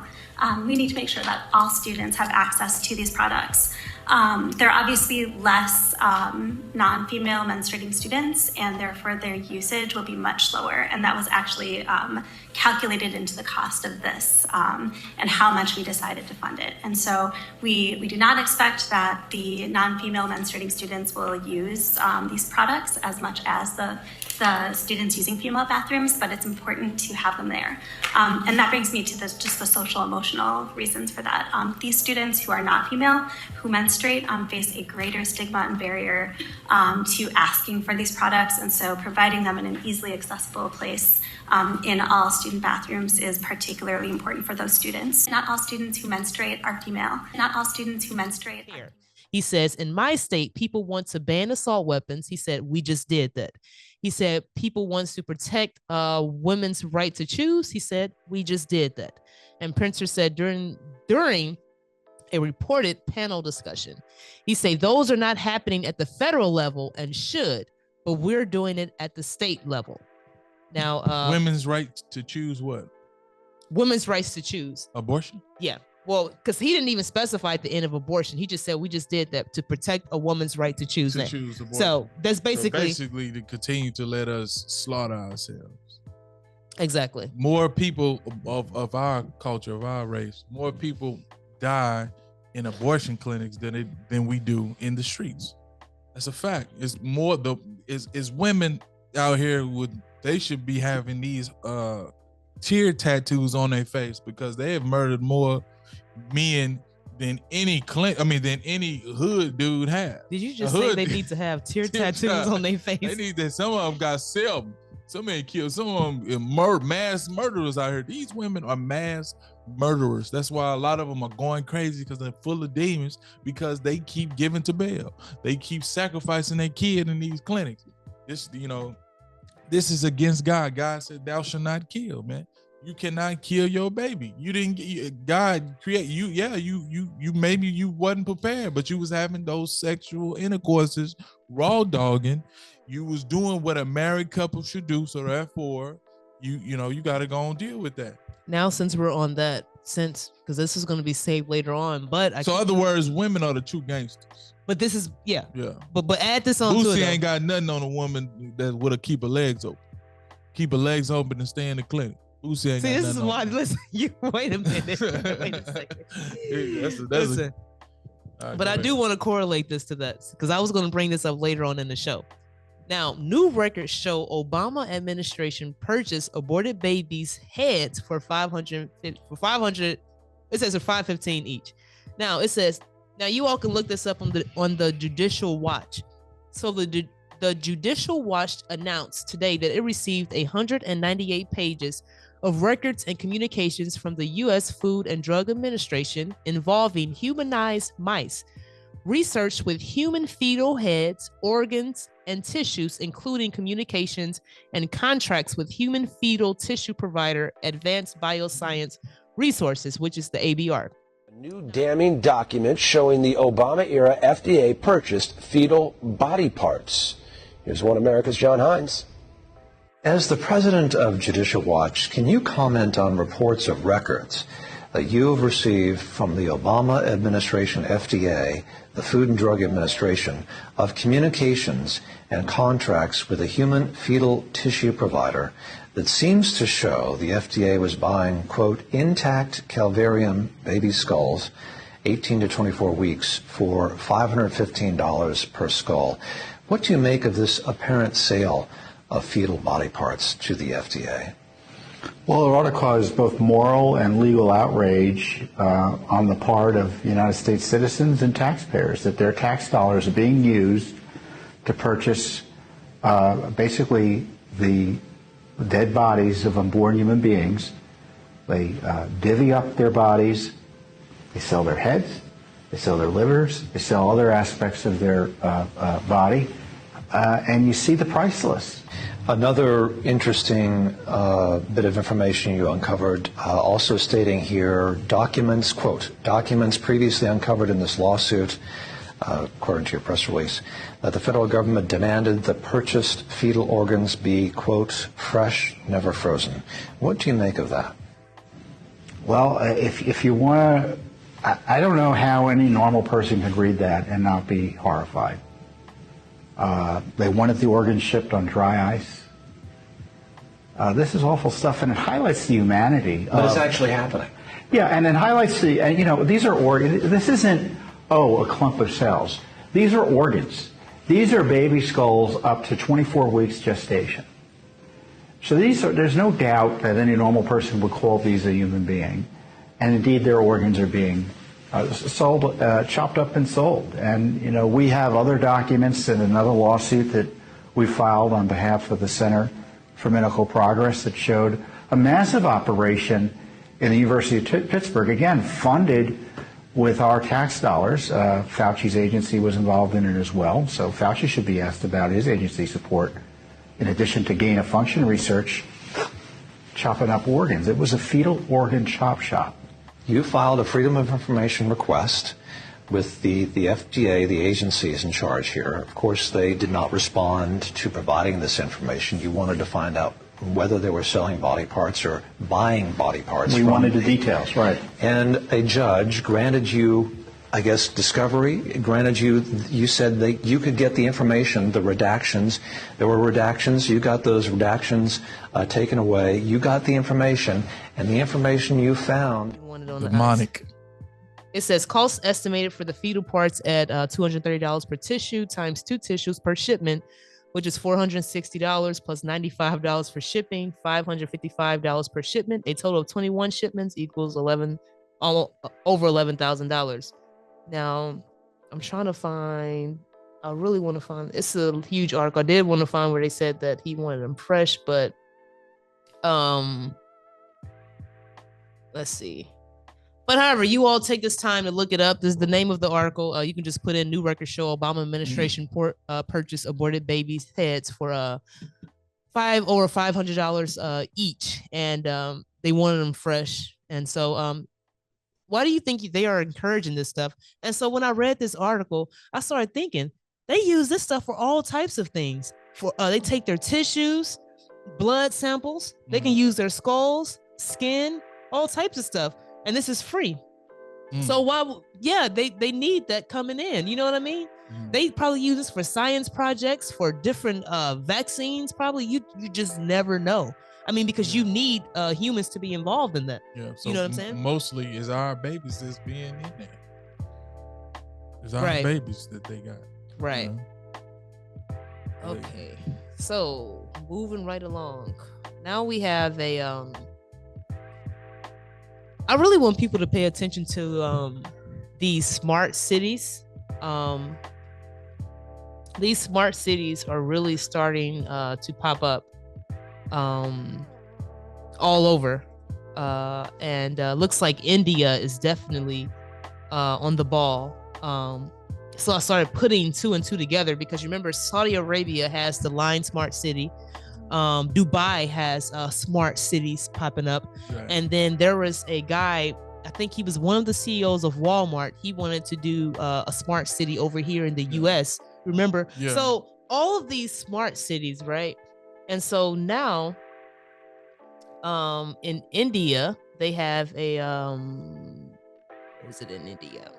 We need to make sure that all students have access to these products. There are obviously less non-female menstruating students, and therefore their usage will be much lower. And that was actually calculated into the cost of this and how much we decided to fund it. And so we do not expect that the non-female menstruating students will use these products as much as the students using female bathrooms, but it's important to have them there. And that brings me to just the social emotional reasons for that. These students who are not female, who menstruate, face a greater stigma and barrier to asking for these products, and so providing them in an easily accessible place in all student bathrooms is particularly important for those students. Not all students who menstruate are female. Not all students who menstruate are. He says, in my state, people want to ban assault weapons. He said, we just did that. He said, people want to protect women's right to choose. He said, we just did that. And Printer said during a reported panel discussion, he said, those are not happening at the federal level and should, but we're doing it at the state level. Now, women's right to choose what? Women's rights to choose. Abortion? Yeah. Well, because he didn't even specify at the end of abortion. He just said, we just did that to protect a woman's right to choose. So that's basically to continue to let us slaughter ourselves. Exactly. More people of our culture, of our race, more people die in abortion clinics than we do in the streets. That's a fact. It's more is women out here they should be having these tear tattoos on their face because they have murdered more men than any hood dude have. Did you just say they need to have tear tattoos on their face? They need that. Some of them got self. Some men killed. Some of them mass murderers out here. These women are mass murderers. That's why a lot of them are going crazy because they're full of demons, because they keep giving to Baal. They keep sacrificing their kid in these clinics. This is against God. God said, thou shalt not kill, man. You cannot kill your baby. God create you. Yeah, you maybe you wasn't prepared, but you was having those sexual intercourses, raw dogging. You was doing what a married couple should do. So therefore, you got to go and deal with that. Now, since we're on that, because this is going to be saved later on, but in other words, women are the true gangsters. But this is yeah. But add this on to it. Boosie ain't got nothing on a woman that would keep her legs open. Keep her legs open and stay in the clinic. Boosie ain't got this nothing is why. Listen, wait a minute. Wait a second. Listen. Right, but I do want to correlate this to that because I was going to bring this up later on in the show. Now, new records show Obama administration purchased aborted babies' heads for $500. It says $515 each. Now it says. Now you all can look this up on the Judicial Watch. So the Judicial Watch announced today that it received 198 pages of records and communications from the U.S. Food and Drug Administration involving humanized mice, research with human fetal heads, organs, and tissues, including communications and contracts with human fetal tissue provider Advanced Bioscience Resources, which is the ABR. New damning document showing the Obama-era FDA purchased fetal body parts. Here's One America's John Hines. As the president of Judicial Watch, can you comment on reports of records that you have received from the Obama administration, FDA, the Food and Drug Administration, of communications and contracts with a human fetal tissue provider that seems to show the FDA was buying, quote, intact calvarium baby skulls, 18 to 24 weeks, for $515 per skull. What do you make of this apparent sale of fetal body parts to the FDA? Well, it ought to cause both moral and legal outrage on the part of United States citizens and taxpayers that their tax dollars are being used to purchase basically the dead bodies of unborn human beings. They divvy up their bodies, they sell their heads, they sell their livers, they sell other aspects of their body, and you see the price list. Another interesting bit of information you uncovered, also stating here, documents, quote, documents previously uncovered in this lawsuit, according to your press release, that the federal government demanded the purchased fetal organs be, quote, fresh, never frozen. What do you make of that? Well, if you want to, I don't know how any normal person could read that and not be horrified. They wanted the organs shipped on dry ice. This is awful stuff, and it highlights the humanity. But it's actually happening. Yeah, and it highlights the, these are organs. This isn't, a clump of cells. These are organs. These are baby skulls up to 24 weeks gestation. So there's no doubt that any normal person would call these a human being. And indeed, their organs are being sold, chopped up and sold. And, we have other documents in another lawsuit that we filed on behalf of the Center for Medical Progress that showed a massive operation in the University of Pittsburgh, again, funded with our tax dollars. Fauci's agency was involved in it as well. So Fauci should be asked about his agency support, in addition to gain-of-function research, chopping up organs. It was a fetal organ chop shop. You filed a Freedom of Information request with the FDA, the agencies in charge here. Of course, they did not respond to providing this information. You wanted to find out whether they were selling body parts or buying body parts. We wanted the details, right. And a judge granted you, I guess, discovery, granted you said that you could get the information, the redactions. There were redactions. You got those redactions taken away. You got the information, and the information you found. Demonic. It says cost estimated for the fetal parts at $230 per tissue times 2 tissues per shipment, which is $460 plus $95 for shipping, $555 per shipment. A total of 21 shipments equals over $11,000. Now, I'm trying to find. I really want to find. It's a huge article. I did want to find where they said that he wanted them fresh, but let's see. But however, you all take this time to look it up. This is the name of the article. You can just put in new records show Obama administration purchase aborted babies' heads for over $500 each, and they wanted them fresh. And so, why do you think they are encouraging this stuff? And so, when I read this article, I started thinking they use this stuff for all types of things. For they take their tissues, blood samples. They can use their skulls, skin, all types of stuff. And this is free. So they need that coming in. You know what I mean? They probably use this for science projects, for different vaccines. Probably you just never know. I mean, because you need humans to be involved in that. Yeah, so you know what I'm saying? Mostly is our babies that's being in there. It's our babies that they got. Right. Okay. So moving right along. Now we have a I really want people to pay attention to these smart cities. These smart cities are really starting to pop up all over. And looks like India is definitely on the ball. So I started putting 2 and 2 together because you remember Saudi Arabia has the Line Smart City. Dubai has smart cities popping up. Right. And then there was a guy, I think he was one of the CEOs of Walmart. He wanted to do a smart city over here in the US. Remember? Yeah. So all of these smart cities, right? And so now in India, they have a what is it in India?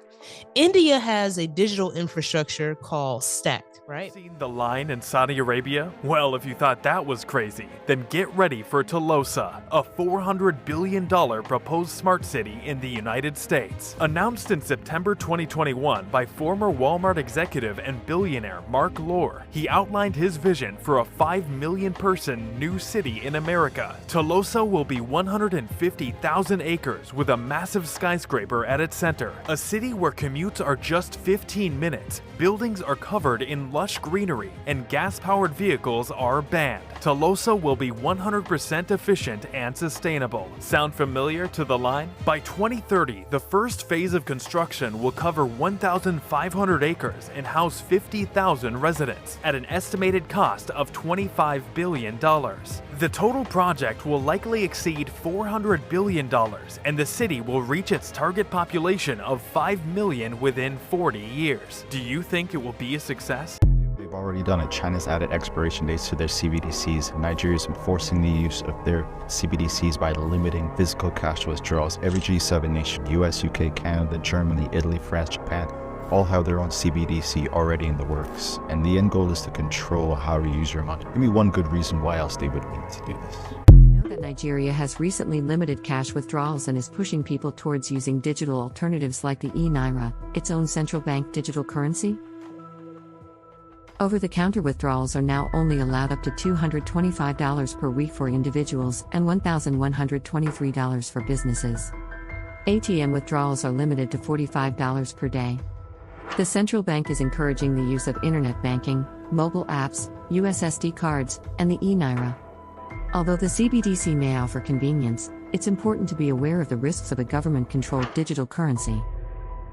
India has a digital infrastructure called Stacked, right? Seen the line in Saudi Arabia? Well, if you thought that was crazy, then get ready for Tolosa, a $400 billion proposed smart city in the United States. Announced in September 2021 by former Walmart executive and billionaire Mark Lohr, he outlined his vision for a 5 million person new city in America. Tolosa will be 150,000 acres with a massive skyscraper at its center, a city where commutes are just 15 minutes, buildings are covered in lush greenery, and gas-powered vehicles are banned. Tolosa will be 100% efficient and sustainable. Sound familiar to the line? By 2030, the first phase of construction will cover 1,500 acres and house 50,000 residents at an estimated cost of $25 billion. The total project will likely exceed $400 billion, and the city will reach its target population of 5 million within 40 years. Do you think it will be a success? They've already done it. China's added expiration dates to their CBDCs. Nigeria's enforcing the use of their CBDCs by limiting physical cash withdrawals. Every G7 nation, US, UK, Canada, Germany, Italy, France, Japan, all have their own CBDC already in the works. And the end goal is to control how you use your money. Give me one good reason why else they would need to do this. That Nigeria has recently limited cash withdrawals and is pushing people towards using digital alternatives like the e-Naira, its own central bank digital currency? Over-the-counter withdrawals are now only allowed up to $225 per week for individuals and $1,123 for businesses. ATM withdrawals are limited to $45 per day. The central bank is encouraging the use of internet banking, mobile apps, USSD cards, and the e-Naira. Although the CBDC may offer convenience, it's important to be aware of the risks of a government-controlled digital currency.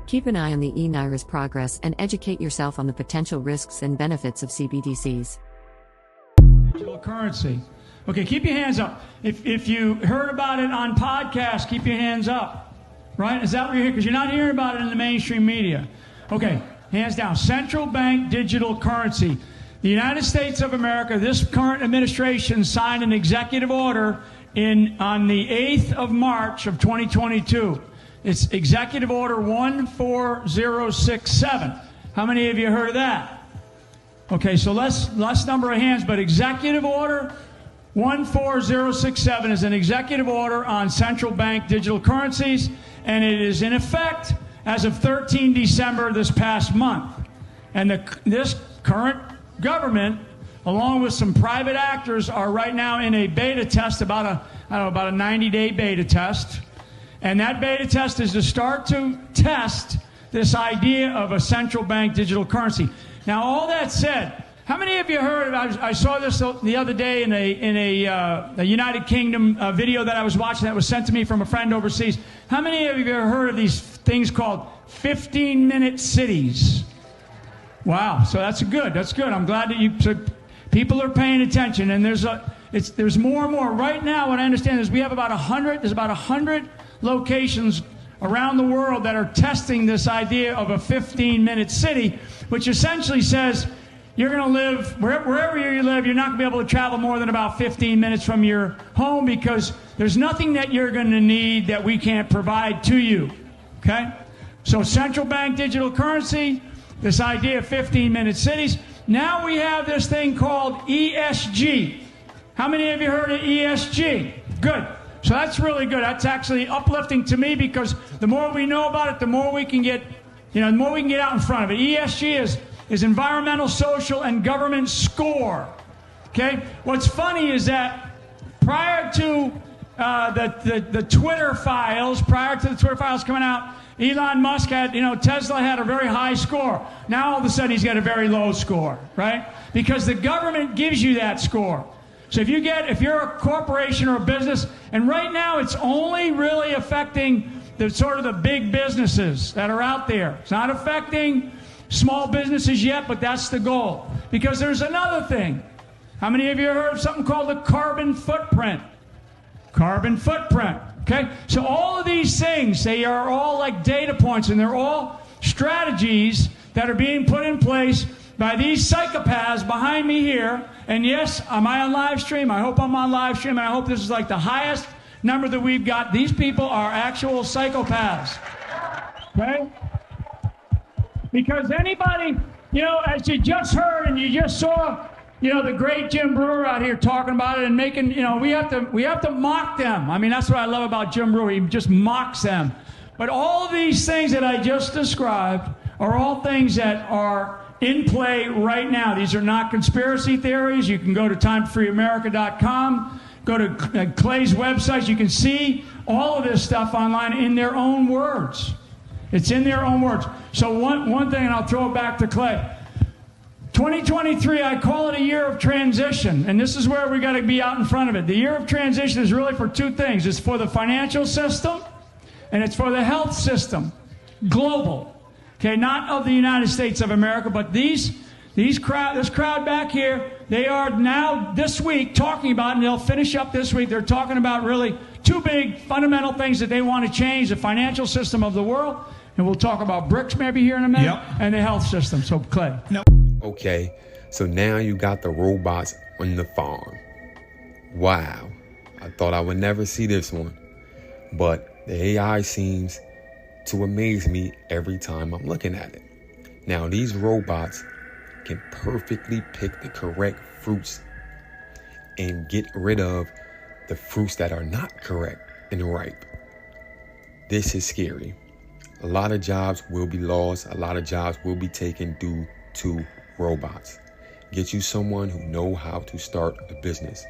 Keep an eye on the e-Naira's progress and educate yourself on the potential risks and benefits of CBDCs. Digital currency. Okay, keep your hands up. If you heard about it on podcasts, keep your hands up. Right? Is that what you're hearing? Because you're not hearing about it in the mainstream media. Okay, hands down. Central bank digital currency. The United States of America, this current administration signed an executive order on the 8th of March of 2022. It's Executive Order 14067. How many of you heard of that? Okay, so less number of hands, but Executive Order 14067 is an executive order on central bank digital currencies, and it is in effect as of 13 December this past month. And this current government, along with some private actors, are right now in a beta test, about a 90-day beta test. And that beta test is to start to test this idea of a central bank digital currency. Now, all that said, how many of you heard about, I saw this the other day in a United Kingdom video that I was watching that was sent to me from a friend overseas. How many of you have heard of these things called 15-minute cities? Wow, so that's good. I'm glad that people are paying attention, and there's more and more. Right now, what I understand is we have about 100 locations around the world that are testing this idea of a 15-minute city, which essentially says you're going to live, wherever you live, you're not going to be able to travel more than about 15 minutes from your home because there's nothing that you're going to need that we can't provide to you, okay? So central bank digital currency, this idea of 15-minute cities. Now we have this thing called ESG. How many of you heard of ESG? Good. So that's really good. That's actually uplifting to me because the more we know about it, the more we can get, the more we can get out in front of it. ESG is environmental, social, and government score. Okay? What's funny is that prior to the Twitter files coming out, Elon Musk had, Tesla had a very high score. Now all of a sudden he's got a very low score, right? Because the government gives you that score. So if you're a corporation or a business, and right now it's only really affecting the big businesses that are out there. It's not affecting small businesses yet, but that's the goal. Because there's another thing. How many of you have heard of something called the carbon footprint? Carbon footprint. Okay? So all of these things, they are all like data points, and they're all strategies that are being put in place by these psychopaths behind me here. And yes, am I on live stream? I hope I'm on live stream, and I hope this is like the highest number that we've got. These people are actual psychopaths. Okay? Because anybody, as you just heard and you just saw, the great Jim Brewer out here talking about it and making, we have to mock them. I mean, that's what I love about Jim Brewer. He just mocks them. But all of these things that I just described are all things that are in play right now. These are not conspiracy theories. You can go to timefreeamerica.com, go to Clay's website. You can see all of this stuff online in their own words. It's in their own words. So one thing, and I'll throw it back to Clay. 2023, I call it a year of transition, and this is where we got to be out in front of it. The year of transition is really for two things. It's for the financial system, and it's for the health system, global. Okay, not of the United States of America, but this crowd back here, they are now this week talking about, and they'll finish up this week, they're talking about really two big fundamental things that they want to change: the financial system of the world, and we'll talk about BRICS maybe here in a minute, and the health system. So, Clay. Okay, so now you got the robots on the farm. Wow, I thought I would never see this one. But the AI seems to amaze me every time I'm looking at it. Now, these robots can perfectly pick the correct fruits and get rid of the fruits that are not correct and ripe. This is scary. A lot of jobs will be lost. A lot of jobs will be taken due to robots. Get you someone who know how to start a business.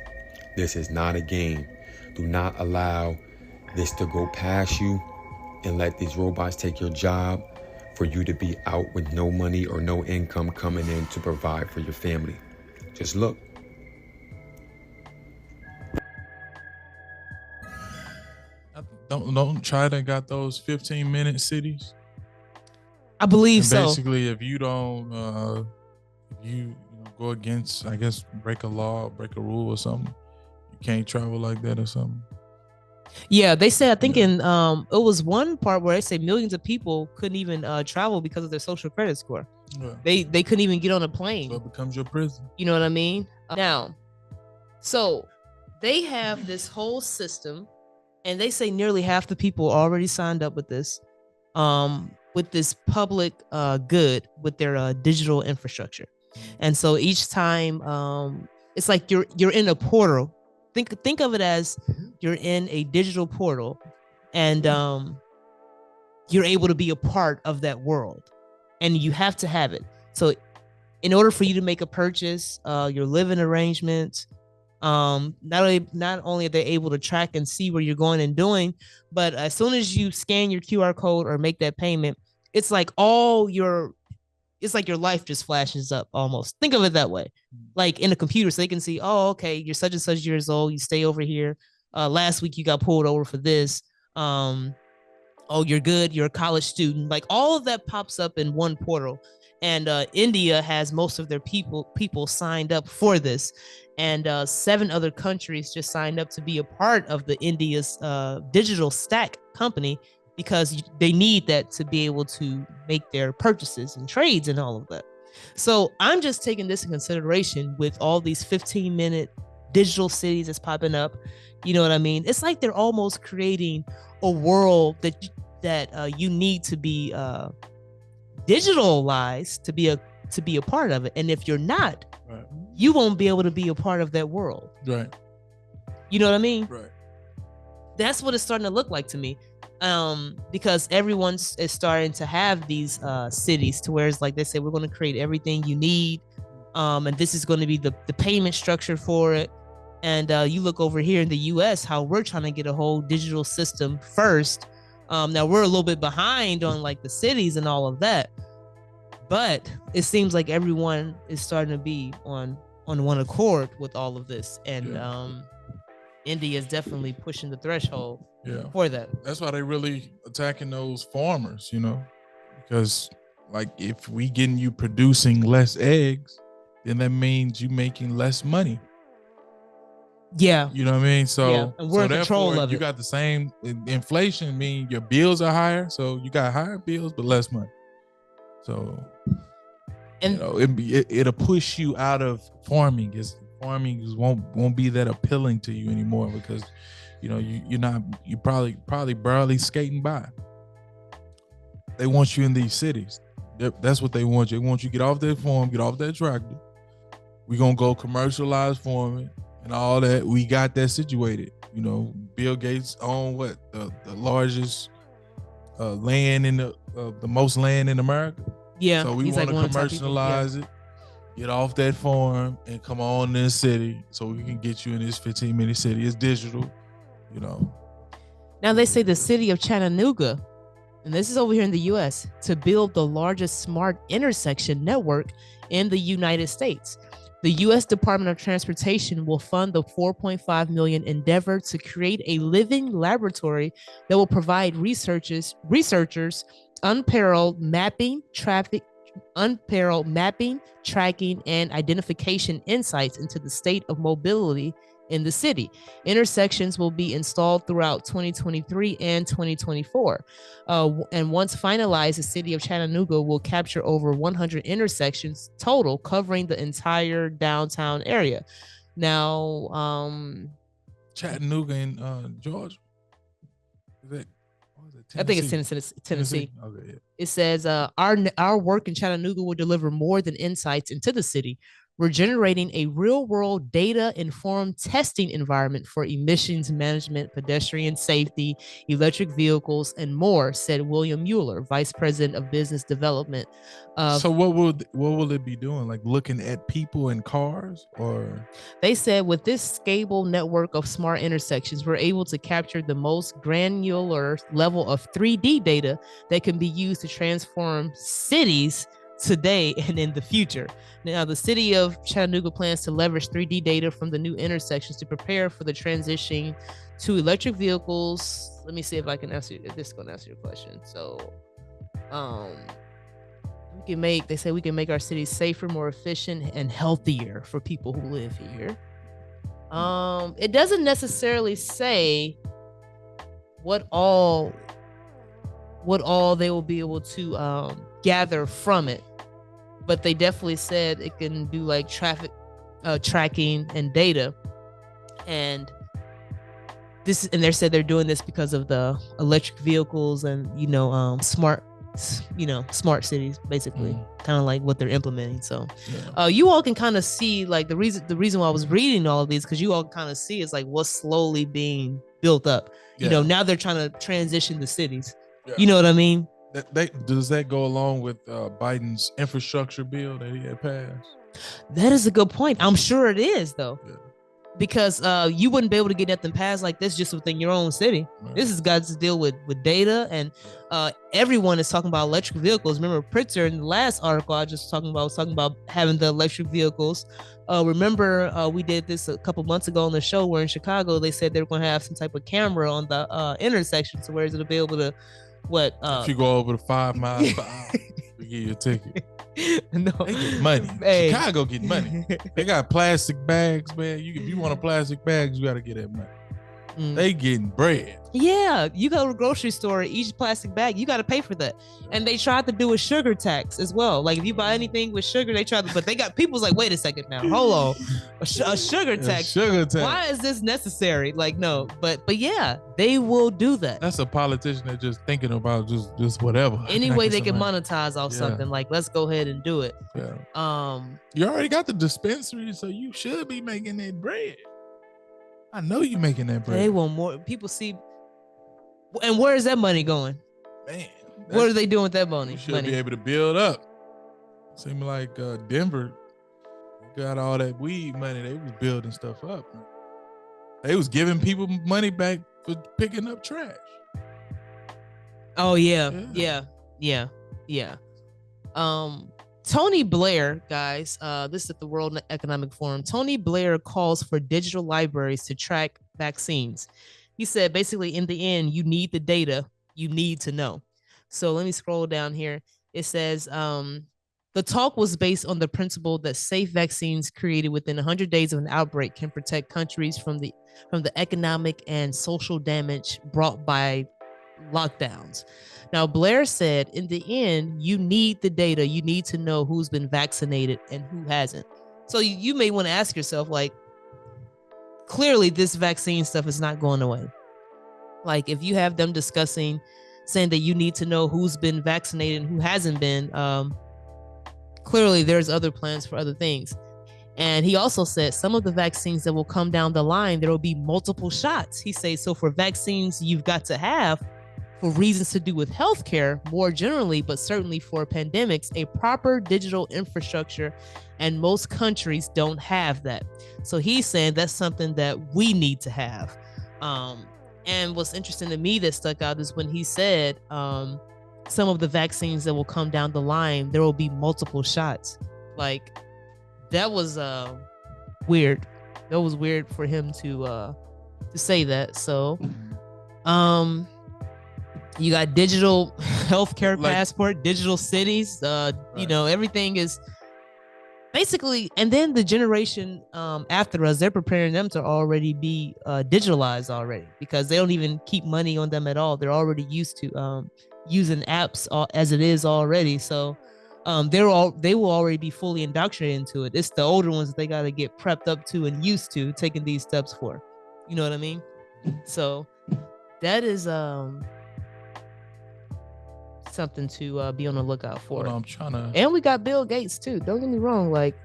This is not a game. Do not allow this to go past you and let these robots take your job for you to be out with no money or no income coming in to provide for your family. Just look. Don't China got those 15-minute cities? I believe and so. Basically, if you don't, you go against, I guess, break a law, break a rule or something, you can't travel like that or something. Yeah, they said, I think in it was one part where they say millions of people couldn't even travel because of their social credit score. Yeah. They couldn't even get on a plane. So it becomes your prison. You know what I mean? Now, so they have this whole system, and they say nearly half the people already signed up with this public good with their digital infrastructure. And so each time it's like you're in a portal. Think of it as you're in a digital portal, and you're able to be a part of that world, and you have to have it. So in order for you to make a purchase, your living arrangements, not only are they able to track and see where you're going and doing, but as soon as you scan your QR code or make that payment, it's like your life just flashes up almost. Think of it that way. Like in a computer, so they can see, oh, okay, you're such and such years old, you stay over here. Last week you got pulled over for this. Oh, you're good, you're a college student. Like all of that pops up in one portal. And India has most of their people signed up for this. And 7 other countries just signed up to be a part of the India's digital stack company, because they need that to be able to make their purchases and trades and all of that. So I'm just taking this in consideration with all these 15-minute digital cities that's popping up. You know what I mean? It's like they're almost creating a world that you need to be digitalized to be a part of it. And if you're not, right, you won't be able to be a part of that world. Right. You know what I mean? Right. That's what it's starting to look like to me. Because everyone is starting to have these cities to where it's like they say, we're going to create everything you need, and this is going to be the payment structure for it. And you look over here in the US, how we're trying to get a whole digital system first. Now we're a little bit behind on like the cities and all of that, but it seems like everyone is starting to be on one accord with all of this. And India is definitely pushing the threshold for that. That's why they really attacking those farmers, because like if we getting you producing less eggs, then that means you making less money. Yeah. You know what I mean? So, and we're in control of it. You got the same inflation, mean your bills are higher. So you got higher bills, but less money. So, and it'll push you out of farming. Farming won't be that appealing to you anymore, because You know, you probably barely skating by. They want you in these cities. That's what they want you. They want you to get off that farm, get off that tractor. We're gonna go commercialize farming and all that. We got that situated. You know, Bill Gates owned the largest land in the most land in America. Yeah. So we want to commercialize it, get off that farm, and come on in the city so we can get you in this 15-minute city. It's digital, you know. Now they say the city of Chattanooga, and this is over here in the U.S., to build the largest smart intersection network in the United States. The U.S. Department of Transportation will fund the $4.5 million endeavor to create a living laboratory that will provide researchers unparalleled mapping, tracking, and identification insights into the state of mobility in the city. Intersections will be installed throughout 2023 and 2024. And once finalized, the city of Chattanooga will capture over 100 intersections total, covering the entire downtown area. Now, Chattanooga in Georgia? I think it's Tennessee. Okay, yeah. It says our work in Chattanooga will deliver more than insights into the city. We're generating a real-world data-informed testing environment for emissions management, pedestrian safety, electric vehicles, and more, said William Mueller, Vice President of Business Development. So what will it be doing? Like looking at people and cars? Or they said with this scalable network of smart intersections, we're able to capture the most granular level of 3D data that can be used to transform cities today and in the future. Now, the city of Chattanooga plans to leverage 3D data from the new intersections to prepare for the transition to electric vehicles. Let me see if I can answer if this is going to answer your question. So, they say we can make our cities safer, more efficient, and healthier for people who live here. It doesn't necessarily say what all they will be able to gather from it, but they definitely said it can do like traffic tracking and data, and they said they're doing this because of the electric vehicles and smart cities, basically, kind of like what they're implementing. So you all can kind of see like the reason why I was reading all of these, because you all kind of see is like what's slowly being built up. Now they're trying to transition the cities. You know what I mean? Does that go along with Biden's infrastructure bill that he had passed? That is a good point. I'm sure it is, though, because you wouldn't be able to get nothing passed like this just within your own city. Right. This has got to deal with data, and everyone is talking about electric vehicles. Remember, Pritzker in the last article I just was talking about having the electric vehicles. Remember, we did this a couple months ago on the show where in Chicago they said they were going to have some type of camera on the intersection, so where it'll be able to if you go over the 5 miles per hour, we give you a ticket. No, they get money. Hey. Chicago get money. They got plastic bags, man. If you want a plastic bag, you got to get that money. They getting bread. Yeah, you go to the grocery store, each plastic bag, you got to pay for that. And they tried to do a sugar tax as well. Like if you buy anything with sugar, they tried to, but they got people's like, wait a second now, hold on, a sugar tax. Sugar tax. Why is this necessary? Like no, but yeah, they will do that. That's a politician that just thinking about just whatever. Any way they can monetize off something, like let's go ahead and do it. Yeah. You already got the dispensary, so you should be making that bread. I know you making that bread. They want more. People see. And where is that money going? Man. What are they doing with that money? You should be able to build up. Seems like Denver got all that weed money. They was building stuff up. Man. They was giving people money back for picking up trash. Oh, yeah. Tony Blair, guys, this is at the World Economic Forum. Tony Blair calls for digital libraries to track vaccines. He said, basically, in the end, you need the data you need to know. So let me scroll down here. It says, the talk was based on the principle that safe vaccines created within 100 days of an outbreak can protect countries from the economic and social damage brought by lockdowns. Now, Blair said, in the end, you need the data. You need to know who's been vaccinated and who hasn't. So you may want to ask yourself, like, clearly this vaccine stuff is not going away. Like if you have them discussing, saying that you need to know who's been vaccinated and who hasn't been, clearly there's other plans for other things. And he also said some of the vaccines that will come down the line, there will be multiple shots. He says, so for vaccines you've got to have for reasons to do with healthcare more generally, but certainly for pandemics, a proper digital infrastructure, and most countries don't have that. So he's saying that's something that we need to have. And what's interesting to me that stuck out is when he said some of the vaccines that will come down the line, there will be multiple shots. Like that was weird. That was weird for him to say that. So you got digital healthcare passport, digital cities, you know, everything is basically, and then the generation after us, they're preparing them to already be digitalized already, because they don't even keep money on them at all. They're already used to using apps as it is already. So they will already be fully indoctrinated into it. It's the older ones that they got to get prepped up to and used to taking these steps for. You know what I mean? So that is something to be on the lookout for. I'm trying to. And we got Bill Gates too. Don't get me wrong. Like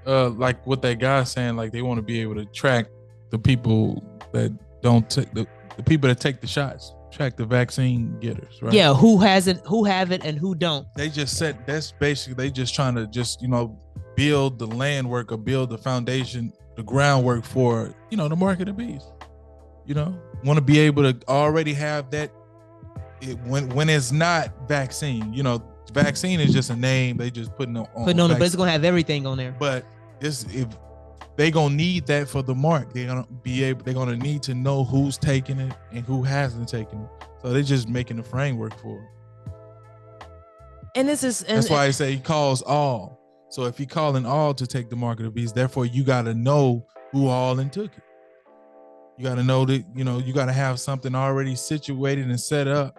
what that guy's saying, like they want to be able to track the people that don't take the people that take the shots, track the vaccine getters, right? Yeah, who have it and who don't. They just said that's basically they just trying to just, you know, build the land work or build the foundation, the groundwork for, you know, the mark of the beast. You know, want to be able to already have that. When it's not vaccine, you know, vaccine is just a name. They just putting on it, but it's gonna have everything on there. But if they gonna need that for the mark, they're gonna need to know who's taking it and who hasn't taken it. So they're just making the framework for it. And this is that's why I say he calls all. So if he calling all to take the mark of the beast, therefore you gotta know who all and took it. You gotta know that, you know, you gotta have something already situated and set up.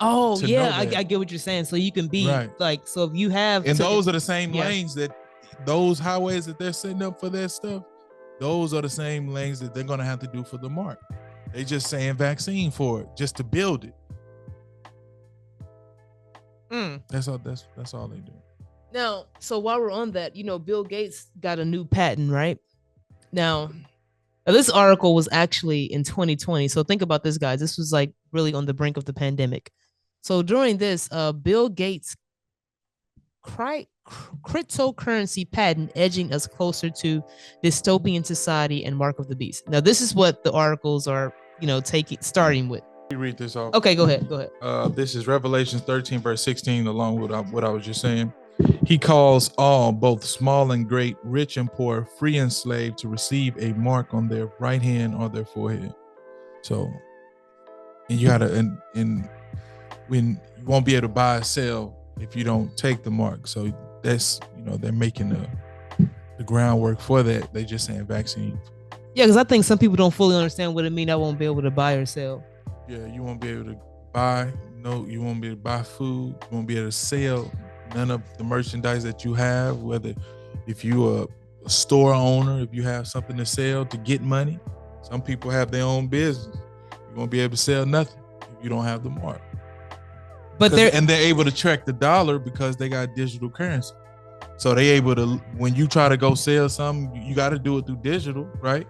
Oh yeah, I get what you're saying. So you can be like, so if you have, and those are the same lanes that those highways that they're setting up for their stuff. Those are the same lanes that they're gonna have to do for the mark. They just saying vaccine for it, just to build it. That's all. That's all they do. Now, so while we're on that, you know, Bill Gates got a new patent, right? Now, this article was actually in 2020. So think about this, guys. This was like really on the brink of the pandemic. So during this, Bill Gates' cryptocurrency patent edging us closer to dystopian society and mark of the beast. Now, this is what the articles are, you know, starting with. Let me read this off. Okay, go ahead. This is Revelations 13, verse 16, along with what I was just saying. He calls all, both small and great, rich and poor, free and slave, to receive a mark on their right hand or their forehead. So, and you gotta, and when you won't be able to buy or sell if you don't take the mark. So that's, you know, they're making the groundwork for that. They just saying vaccine. Yeah, because I think some people don't fully understand what it means. I won't be able to buy or sell. Yeah, you won't be able to buy. No, you won't be able to buy food. You won't be able to sell none of the merchandise that you have, whether if you're a store owner, if you have something to sell to get money. Some people have their own business. You won't be able to sell nothing if you don't have the mark. But they're able to track the dollar because they got digital currency. So they able to, when you try to go sell something, you got to do it through digital, right?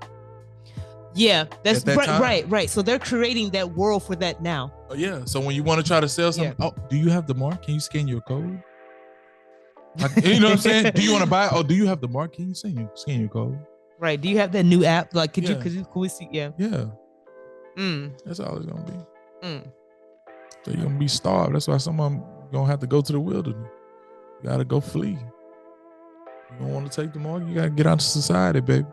Yeah, that's right. So they're creating that world for that now. Oh, yeah. So when you want to try to sell something, oh, do you have the mark? Can you scan your code? Like, you know what I'm saying? Do you want to buy? Oh, do you have the mark? Can you scan your code? Right. Do you have that new app? Like, could we see? Yeah. Yeah. That's all it's gonna be. So you're gonna be starved. That's why some of them gonna have to go to the wilderness. You gotta go flee. You don't want to take the mark. You gotta get out of society, baby.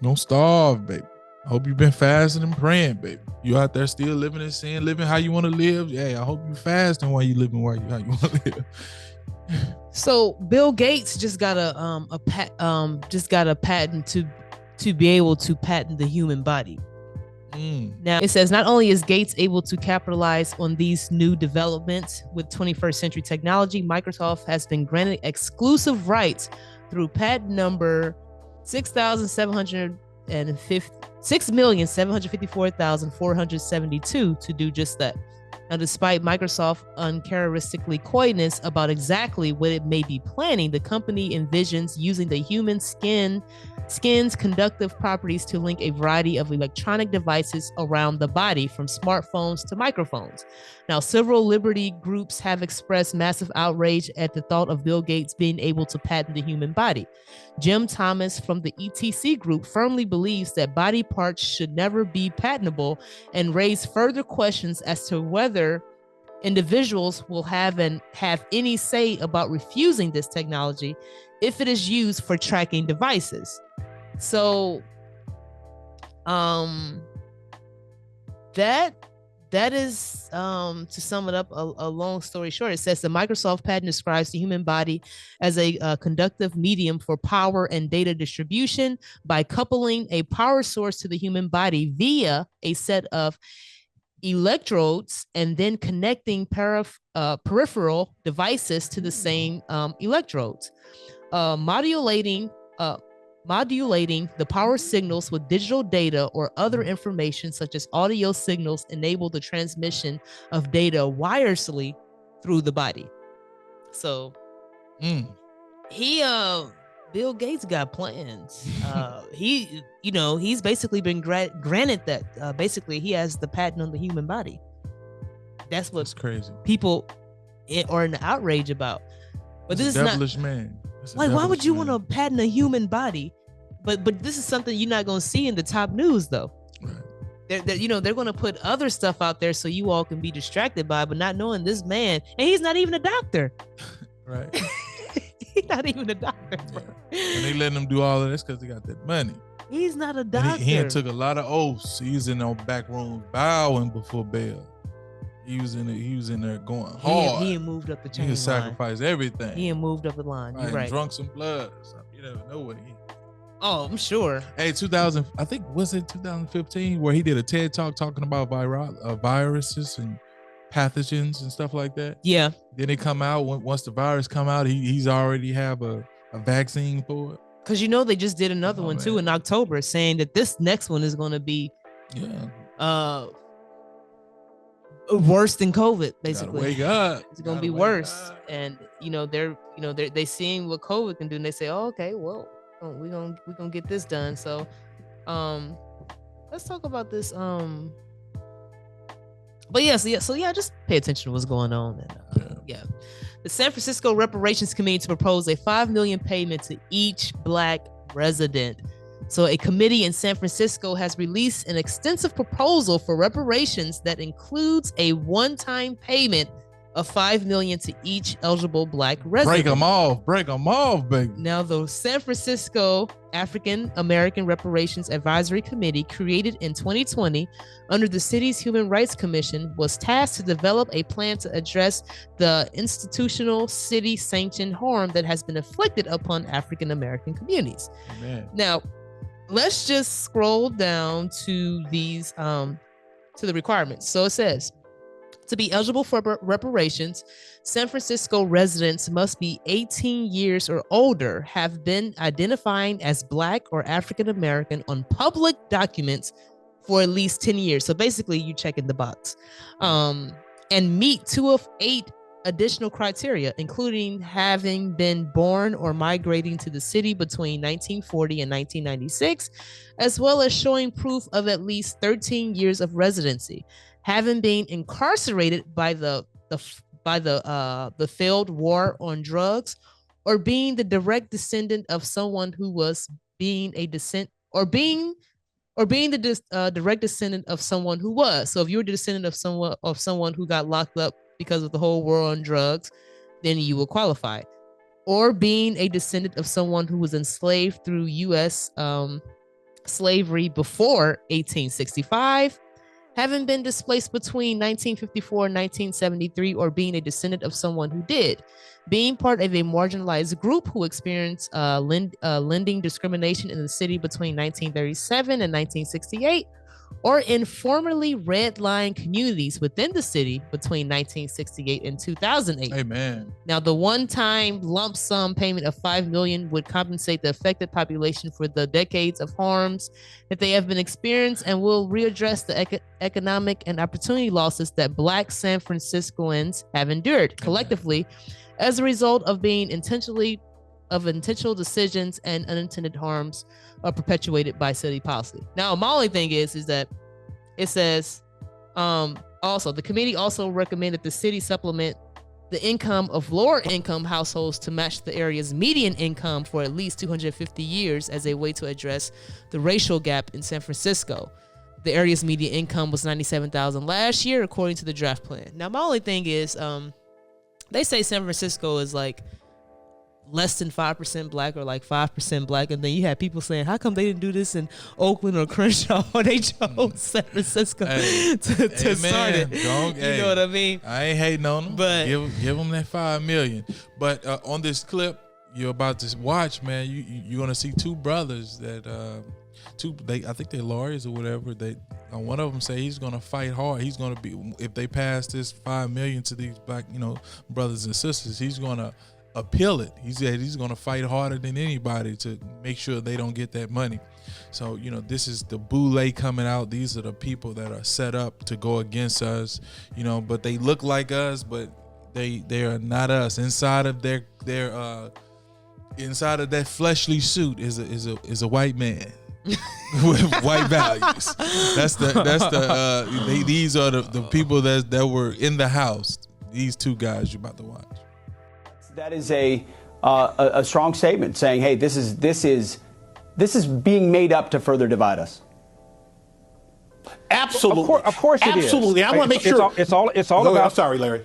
Don't starve, baby. I hope you've been fasting and praying, baby. You out there still living in sin, living how you want to live. Yeah, I hope you fasting while you living how you want to live. So Bill Gates just got a patent to be able to patent the human body. Now it says not only is Gates able to capitalize on these new developments with 21st century technology, Microsoft has been granted exclusive rights through patent number 6,700 6,754,472 to do just that. Now, despite Microsoft's uncharacteristically coyness about exactly what it may be planning, the company envisions using the human skin's conductive properties to link a variety of electronic devices around the body, from smartphones to microphones. Now, several liberty groups have expressed massive outrage at the thought of Bill Gates being able to patent the human body. Jim Thomas from the ETC group firmly believes that body parts should never be patentable, and raised further questions as to whether individuals will have any say about refusing this technology if it is used for tracking devices. So that is to sum it up a long story short. It says the Microsoft patent describes the human body as a conductive medium for power and data distribution by coupling a power source to the human body via a set of electrodes and then connecting peripheral devices to the same electrodes, modulating the power signals with digital data or other information such as audio signals enable the transmission of data wirelessly through the body. So Bill Gates got plans. He's basically been granted that basically he has the patent on the human body. That's what's crazy. People are in outrage about. But this is devilish man. Like, why would you want to patent a human body? But this is something you're not going to see in the top news, though. Right. They're going to put other stuff out there so you all can be distracted by, but not knowing this man, and he's not even a doctor. Right. He's not even a doctor. Bro. And they letting him do all of this because they got that money. He's not a doctor. He took a lot of oaths. He was in the back room bowing before bail. He was in there going hard. He moved up the chain. He sacrificed everything. He moved up the line. You're right. Drunk some blood or something. You never know what he. Oh, I'm sure. Hey, I think was it 2015 where he did a TED talk talking about viruses and pathogens and stuff like that. Yeah. Then they come out once the virus come out, he's already have a vaccine for it. Because they just did another one too in October, saying that this next one is going to be worse than COVID. Basically, wake up. It's going to be worse, and they seeing what COVID can do, and they say, "Oh, okay, well, we're gonna get this done." So, let's talk about this. But just pay attention to what's going on. And, the San Francisco Reparations Committee to propose a $5 million payment to each Black resident. So a committee in San Francisco has released an extensive proposal for reparations that includes a one-time payment of $5 million to each eligible Black resident. Break them off, baby. Now, the San Francisco African American Reparations Advisory Committee, created in 2020 under the city's Human Rights Commission, was tasked to develop a plan to address the institutional city-sanctioned harm that has been inflicted upon African American communities. Amen. Now, let's just scroll down to these to the requirements. So it says, to be eligible for reparations, San Francisco residents must be 18 years or older, have been identifying as Black or African American on public documents for at least 10 years. So basically, you check in the box, and meet 2 of 8 additional criteria, including having been born or migrating to the city between 1940 and 1996, as well as showing proof of at least 13 years of residency, having been incarcerated by the failed war on drugs, or being the direct descendant of someone who was being a direct descendant of someone who was. So if you're the descendant of someone who got locked up because of the whole war on drugs, then you will qualify. Or being a descendant of someone who was enslaved through U.S. Slavery before 1865, having been displaced between 1954 and 1973, or being a descendant of someone who did, being part of a marginalized group who experienced lending discrimination in the city between 1937 and 1968, or in formerly red line communities within the city between 1968 and 2008. Amen. Now, the one-time lump sum payment of $5 million would compensate the affected population for the decades of harms that they have been experienced and will readdress the economic and opportunity losses that Black San Franciscoans have endured collectively as a result of being intentional decisions and unintended harms are perpetuated by city policy. Now, my only thing is that it says, also, the committee also recommended the city supplement the income of lower income households to match the area's median income for at least 250 years as a way to address the racial gap in San Francisco. The area's median income was $97,000 last year, according to the draft plan. Now, my only thing is, they say San Francisco is like less than 5% Black or like 5% Black, and then you have people saying, how come they didn't do this in Oakland or Crenshaw? They chose San Francisco to start it. You know what I mean? I ain't hating on them, but give them that $5 million. But on this clip you're about to watch, man, you're gonna see two brothers that I think they're lawyers or whatever. One of them say he's gonna fight hard. He's gonna be, if they pass this $5 million to these Black, brothers and sisters, he's gonna appeal it. He said he's going to fight harder than anybody to make sure they don't get that money. So, this is the boule coming out. These are the people that are set up to go against us, but they look like us, but they are not us. Inside of their inside of that fleshly suit is a white man with white values. These are the people that were in the house. These two guys you're about to watch. That is a strong statement saying, hey, this is being made up to further divide us. Absolutely. Of course it is. Absolutely. I want to make sure. It's all about. I'm sorry, Larry.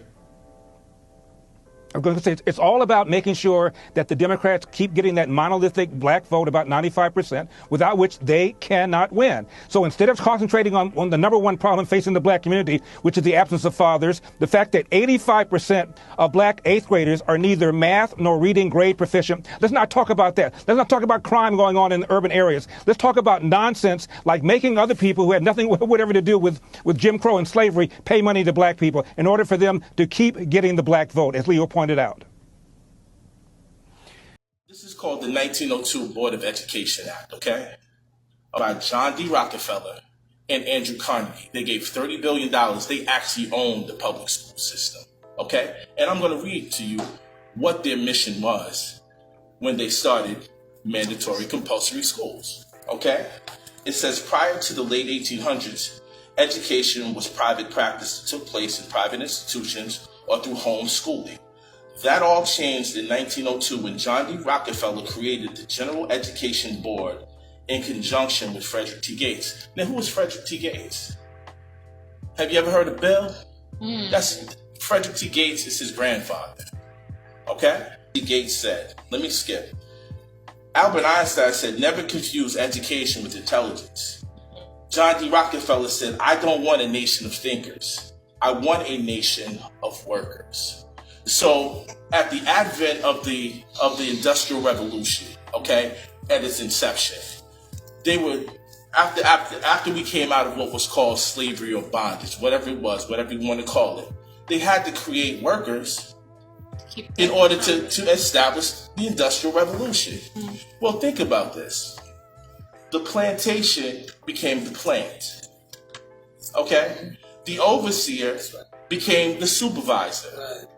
I'm going to say it's all about making sure that the Democrats keep getting that monolithic Black vote, about 95%, without which they cannot win. So instead of concentrating on the number one problem facing the Black community, which is the absence of fathers, the fact that 85% of Black 8th graders are neither math nor reading grade proficient, let's not talk about that. Let's not talk about crime going on in urban areas. Let's talk about nonsense like making other people who had nothing whatever to do with Jim Crow and slavery pay money to Black people in order for them to keep getting the Black vote, as Leo pointed out. This is called the 1902 Board of Education Act, okay? By John D. Rockefeller and Andrew Carnegie. They gave $30 billion. They actually owned the public school system, okay? And I'm going to read to you what their mission was when they started mandatory compulsory schools, okay? It says prior to the late 1800s, education was private practice that took place in private institutions or through home schooling. That all changed in 1902 when John D. Rockefeller created the General Education Board in conjunction with Frederick T. Gates. Now, who was Frederick T. Gates? Have you ever heard of Bill? That's Frederick T. Gates is his grandfather. Okay? T. Gates said, let me skip. Albert Einstein said, never confuse education with intelligence. John D. Rockefeller said, I don't want a nation of thinkers. I want a nation of workers. So at the advent of the Industrial Revolution, okay, at its inception, they were after we came out of what was called slavery or bondage, whatever it was, whatever you want to call it, they had to create workers in order to establish the Industrial Revolution. Well, think about this. The plantation became the plant. Okay? The overseer became the supervisor.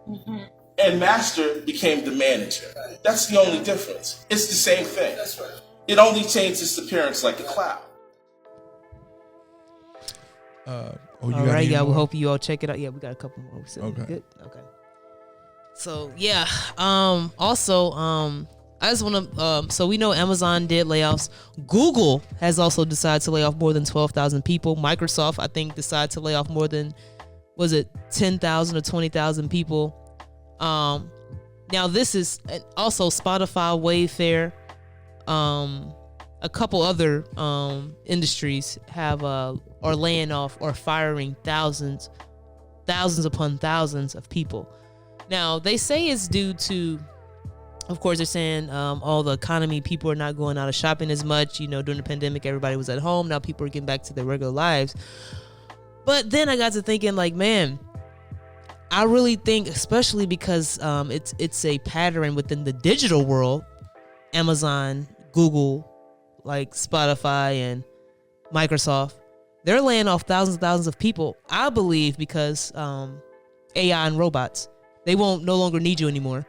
And master became the manager. That's the only difference. It's the same thing. That's right. It only changed its appearance like a cloud. All right, y'all. We hope you all check it out. Yeah, we got a couple more. Okay. Good. Okay. So yeah. Also, I just want to. So we know Amazon did layoffs. Google has also decided to lay off more than 12,000 people. Microsoft, I think, decided to lay off more than, was it 10,000 or 20,000 people? Now this is also Spotify, Wayfair, a couple other industries have are laying off or firing thousands upon thousands of people. Now they say it's due to Of course, they're saying all the economy, people are not going out of shopping as much. You know, during the pandemic, everybody was at home. Now people are getting back to their regular lives. But then I got to thinking, like, man, I really think, especially because it's a pattern within the digital world, Amazon, Google, like Spotify and Microsoft, they're laying off thousands and thousands of people, I believe, because AI and robots. They won't no longer need you anymore.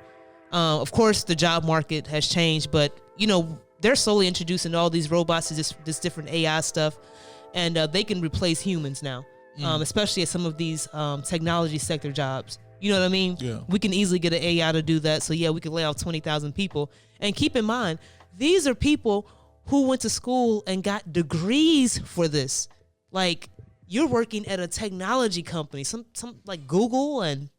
Of course, the job market has changed, but, you know, they're slowly introducing all these robots to this different AI stuff, and they can replace humans now, especially at some of these technology sector jobs. You know what I mean? Yeah. We can easily get an AI to do that. So, yeah, we can lay off 20,000 people. And keep in mind, these are people who went to school and got degrees for this. Like, you're working at a technology company, some like Google and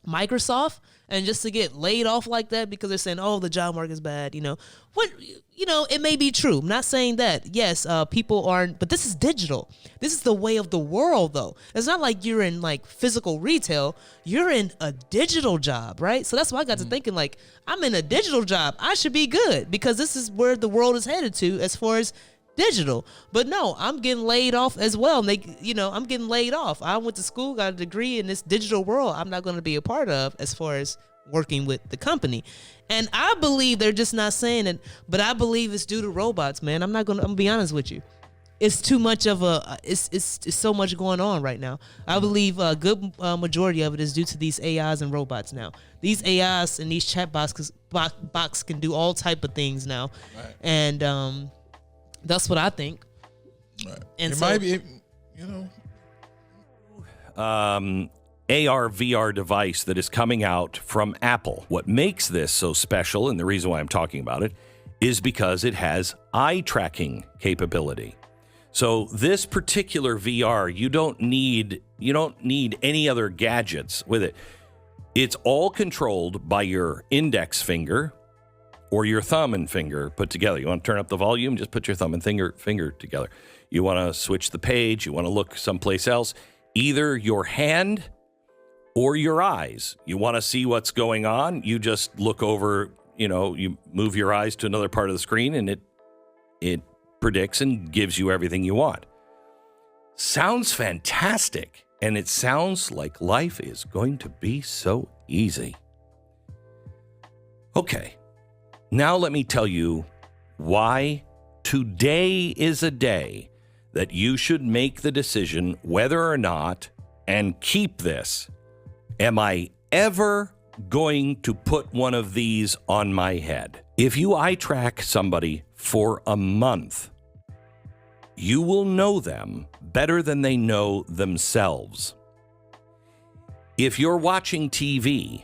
Microsoft, and just to get laid off like that because they're saying, oh, the job market is bad, you know. What, you know, it may be true. I'm not saying that. Yes, people aren't, but this is digital. This is the way of the world, though. It's not like you're in, like, physical retail. You're in a digital job, right? So that's why I got to thinking, like, I'm in a digital job. I should be good because this is where the world is headed to as far as digital. But no, I'm getting laid off as well. And they, you know, I'm getting laid off. I went to school, got a degree in this digital world I'm not going to be a part of as far as working with the company. And I believe they're just not saying it, but I believe it's due to robots, man. I'm gonna be honest with you. It's too much of a, it's so much going on right now. I believe a good majority of it is due to these AIs and robots now. These AIs and these chat box can do all type of things now. Right. And that's what I think. Right. And it so, might be, you know. AR VR device that is coming out from Apple. What makes this so special, and the reason why I'm talking about it, is because it has eye tracking capability. So this particular VR, you don't need any other gadgets with it. It's all controlled by your index finger or your thumb and finger put together. You want to turn up the volume, just put your thumb and finger together. You want to switch the page, you want to look someplace else, either your hand or your eyes. You want to see what's going on, you just look over, you know, you move your eyes to another part of the screen and it predicts and gives you everything you want. Sounds fantastic, and it sounds like life is going to be so easy. Okay, now let me tell you why today is a day that you should make the decision whether or not, and keep this, am I ever going to put one of these on my head? If you eye track somebody for a month, you will know them better than they know themselves. If you're watching TV,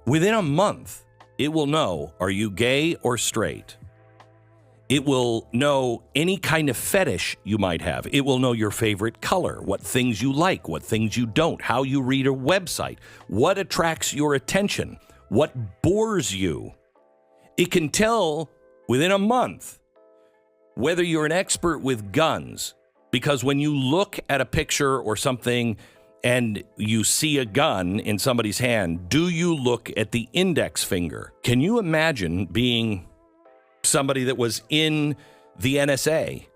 within a month, it will know, are you gay or straight? It will know any kind of fetish you might have. It will know your favorite color, what things you like, what things you don't, how you read a website, what attracts your attention, what bores you. It can tell within a month whether you're an expert with guns, because when you look at a picture or something and you see a gun in somebody's hand, do you look at the index finger? Can you imagine being somebody that was in the NSA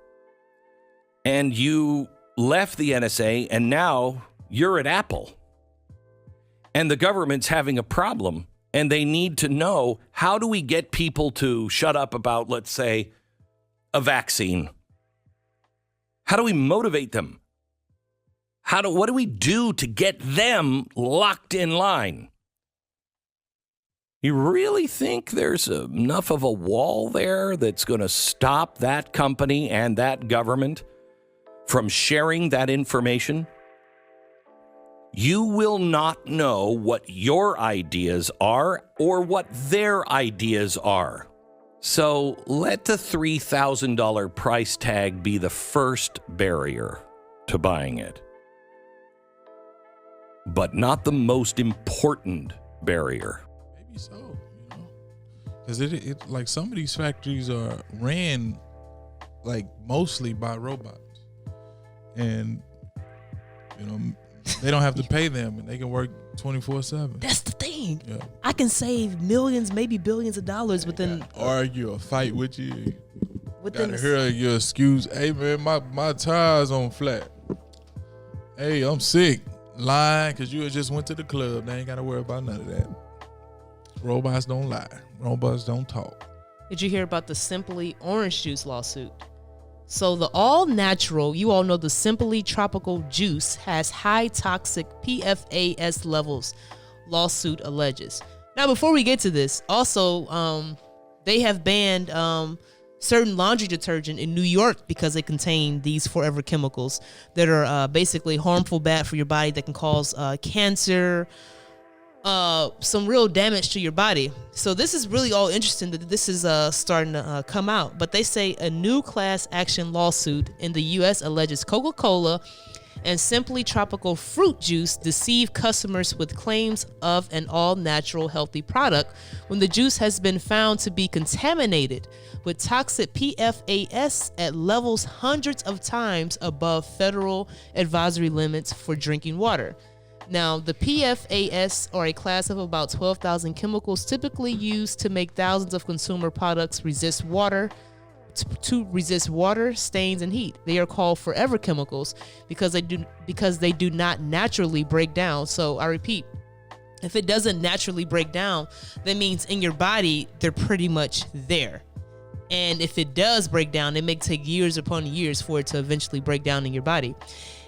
and you left the NSA and now you're at Apple and the government's having a problem and they need to know, how do we get people to shut up about, let's say, a vaccine? How do we motivate them? What do we do to get them locked in line? You really think there's enough of a wall there that's going to stop that company and that government from sharing that information? You will not know what your ideas are or what their ideas are. So let the $3,000 price tag be the first barrier to buying it, but not the most important barrier. Maybe so, you know, because it like some of these factories are ran like mostly by robots, and you know they don't have to pay them, and they can work 24/7. That's the thing. Yeah. I can save millions, maybe billions of dollars within. Argue or fight with you. Within Gotta hear your excuse. Hey man, my tires on flat. Hey, I'm sick. Lying because you just went to the club. They ain't gotta worry about none of that. Robots don't lie. Robots don't talk. Did you hear about the Simply orange juice lawsuit? So the all-natural, you all know the Simply tropical juice has high toxic PFAS levels, lawsuit alleges. Now, before we get to this, also, they have banned certain laundry detergent in New York because they contain these forever chemicals that are basically harmful, bad for your body, that can cause cancer, some real damage to your body. So this is really all interesting that this is starting to come out. But they say a new class action lawsuit in the U.S. alleges Coca-Cola and Simply tropical fruit juice deceive customers with claims of an all-natural healthy product when the juice has been found to be contaminated with toxic PFAS at levels hundreds of times above federal advisory limits for drinking water. Now, the PFAS are a class of about 12,000 chemicals typically used to make thousands of consumer products resist water, stains, and heat. They are called forever chemicals because they do not naturally break down. So I repeat, if it doesn't naturally break down, that means in your body they're pretty much there. And if it does break down, it may take years upon years for it to eventually break down in your body.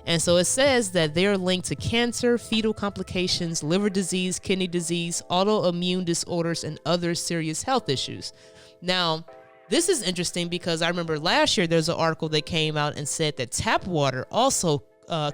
And so it says that they are linked to cancer, fetal complications, liver disease, kidney disease, autoimmune disorders, and other serious health issues. Now, this is interesting because I remember last year there's an article that came out and said that tap water also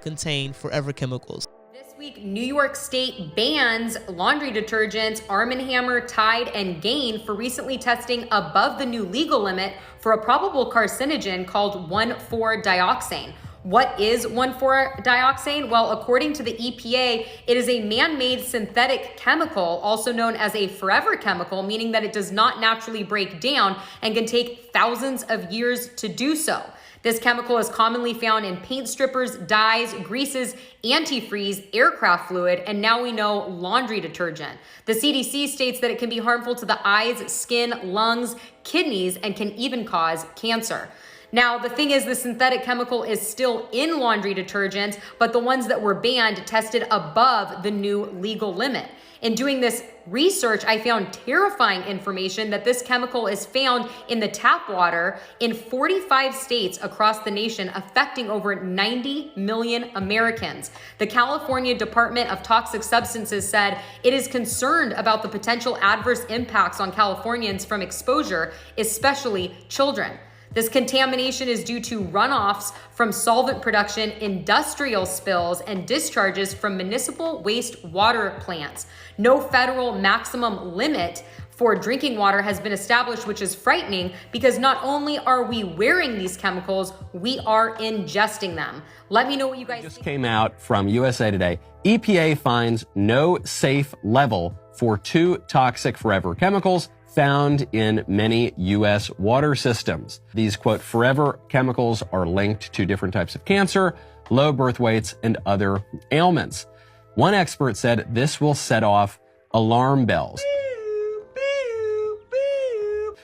contained forever chemicals. This week, New York State bans laundry detergents Arm & Hammer, Tide, and Gain for recently testing above the new legal limit for a probable carcinogen called 1,4-dioxane. What is 1,4-dioxane? Well, according to the EPA, it is a man-made synthetic chemical, also known as a forever chemical, meaning that it does not naturally break down and can take thousands of years to do so. This chemical is commonly found in paint strippers, dyes, greases, antifreeze, aircraft fluid, and now we know laundry detergent. The CDC states that it can be harmful to the eyes, skin, lungs, kidneys, and can even cause cancer. Now, the thing is, the synthetic chemical is still in laundry detergents, but the ones that were banned tested above the new legal limit. In doing this research, I found terrifying information that this chemical is found in the tap water in 45 states across the nation, affecting over 90 million Americans. The California Department of Toxic Substances said it is concerned about the potential adverse impacts on Californians from exposure, especially children. This contamination is due to runoffs from solvent production, industrial spills, and discharges from municipal wastewater plants. No federal maximum limit for drinking water has been established, which is frightening because not only are we wearing these chemicals, we are ingesting them. Let me know what you guys just came out from USA Today. EPA finds no safe level for 2 toxic forever chemicals found in many U.S. water systems. These, quote, forever chemicals are linked to different types of cancer, low birth weights, and other ailments. One expert said this will set off alarm bells.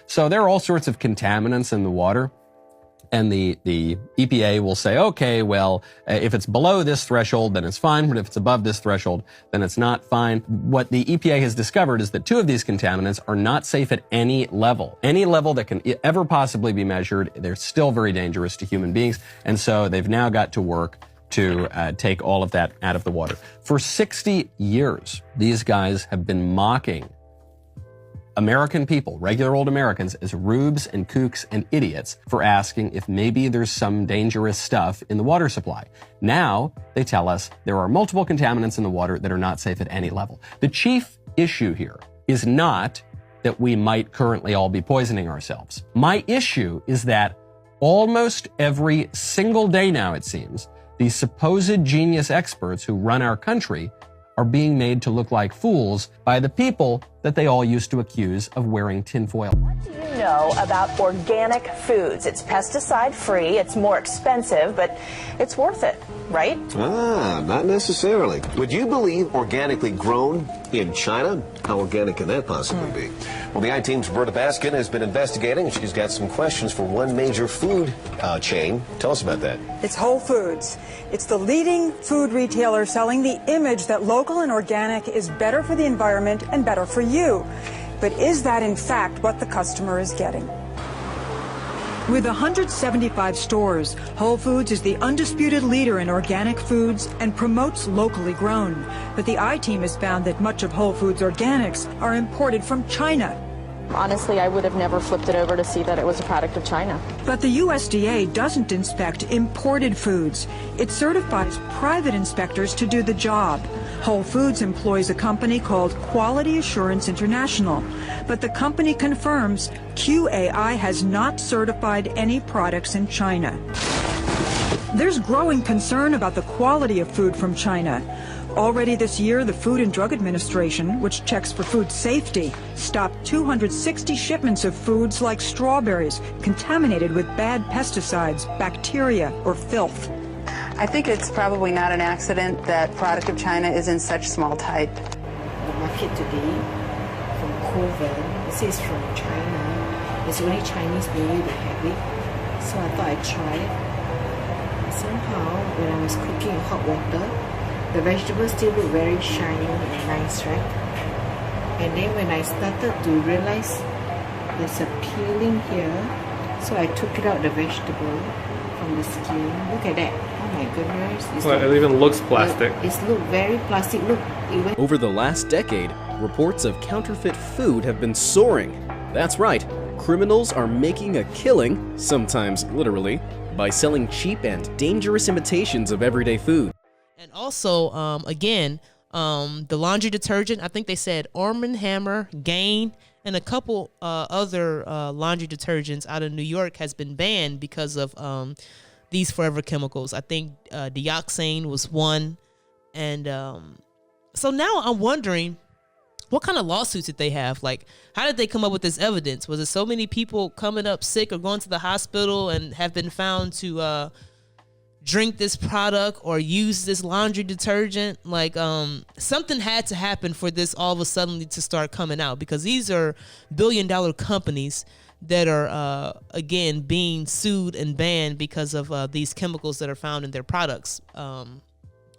So there are all sorts of contaminants in the water. And the EPA will say, okay, well, if it's below this threshold, then it's fine. But if it's above this threshold, then it's not fine. What the EPA has discovered is that 2 of these contaminants are not safe at any level that can ever possibly be measured. They're still very dangerous to human beings. And so they've now got to work to take all of that out of the water. For 60 years, these guys have been mocking American people, regular old Americans, as rubes and kooks and idiots for asking if maybe there's some dangerous stuff in the water supply. Now, they tell us there are multiple contaminants in the water that are not safe at any level. The chief issue here is not that we might currently all be poisoning ourselves. My issue is that almost every single day now, it seems, these supposed genius experts who run our country are being made to look like fools by the people that they all used to accuse of wearing tinfoil. Do you know about organic foods? It's pesticide free, it's more expensive, but it's worth it, right? Not necessarily. Would you believe organically grown in China? How organic can that possibly be? Well, the I-Team's Berta Baskin has been investigating, and she's got some questions for one major food chain. Tell us about that. It's Whole Foods. It's the leading food retailer selling the image that local and organic is better for the environment and better for you. But is that in fact what the customer is getting? With 175 stores, Whole Foods is the undisputed leader in organic foods and promotes locally grown. But the I-Team has found that much of Whole Foods organics are imported from China. Honestly, I would have never flipped it over to see that it was a product of China. But the USDA doesn't inspect imported foods. It certifies private inspectors to do the job. Whole Foods employs a company called Quality Assurance International. But the company confirms QAI has not certified any products in China. There's growing concern about the quality of food from China. Already this year, the Food and Drug Administration, which checks for food safety, stopped 260 shipments of foods like strawberries contaminated with bad pesticides, bacteria, or filth. I think it's probably not an accident that product of China is in such small type. The market today from COVID, it says from China. It's only Chinese baby that have it. So I thought I'd try it. Somehow, when I was cooking in hot water, the vegetables still look very shiny and nice, right? And then when I started to realize there's a peeling here, so I took it out the vegetable from the skin. Look at that. Oh my goodness. It even looks plastic. It looks very plastic. Look, it went. Over the last decade, reports of counterfeit food have been soaring. That's right, criminals are making a killing, sometimes literally, by selling cheap and dangerous imitations of everyday food. And also, again, the laundry detergent, I think they said Arm & Hammer, Gain, and a couple other laundry detergents out of New York has been banned because of these forever chemicals. I think dioxane was one. And so now I'm wondering, what kind of lawsuits did they have? Like, how did they come up with this evidence? Was it so many people coming up sick or going to the hospital and have been found to drink this product or use this laundry detergent? Like, something had to happen for this all of a sudden to start coming out, because these are billion-dollar companies that are, again, being sued and banned because of these chemicals that are found in their products.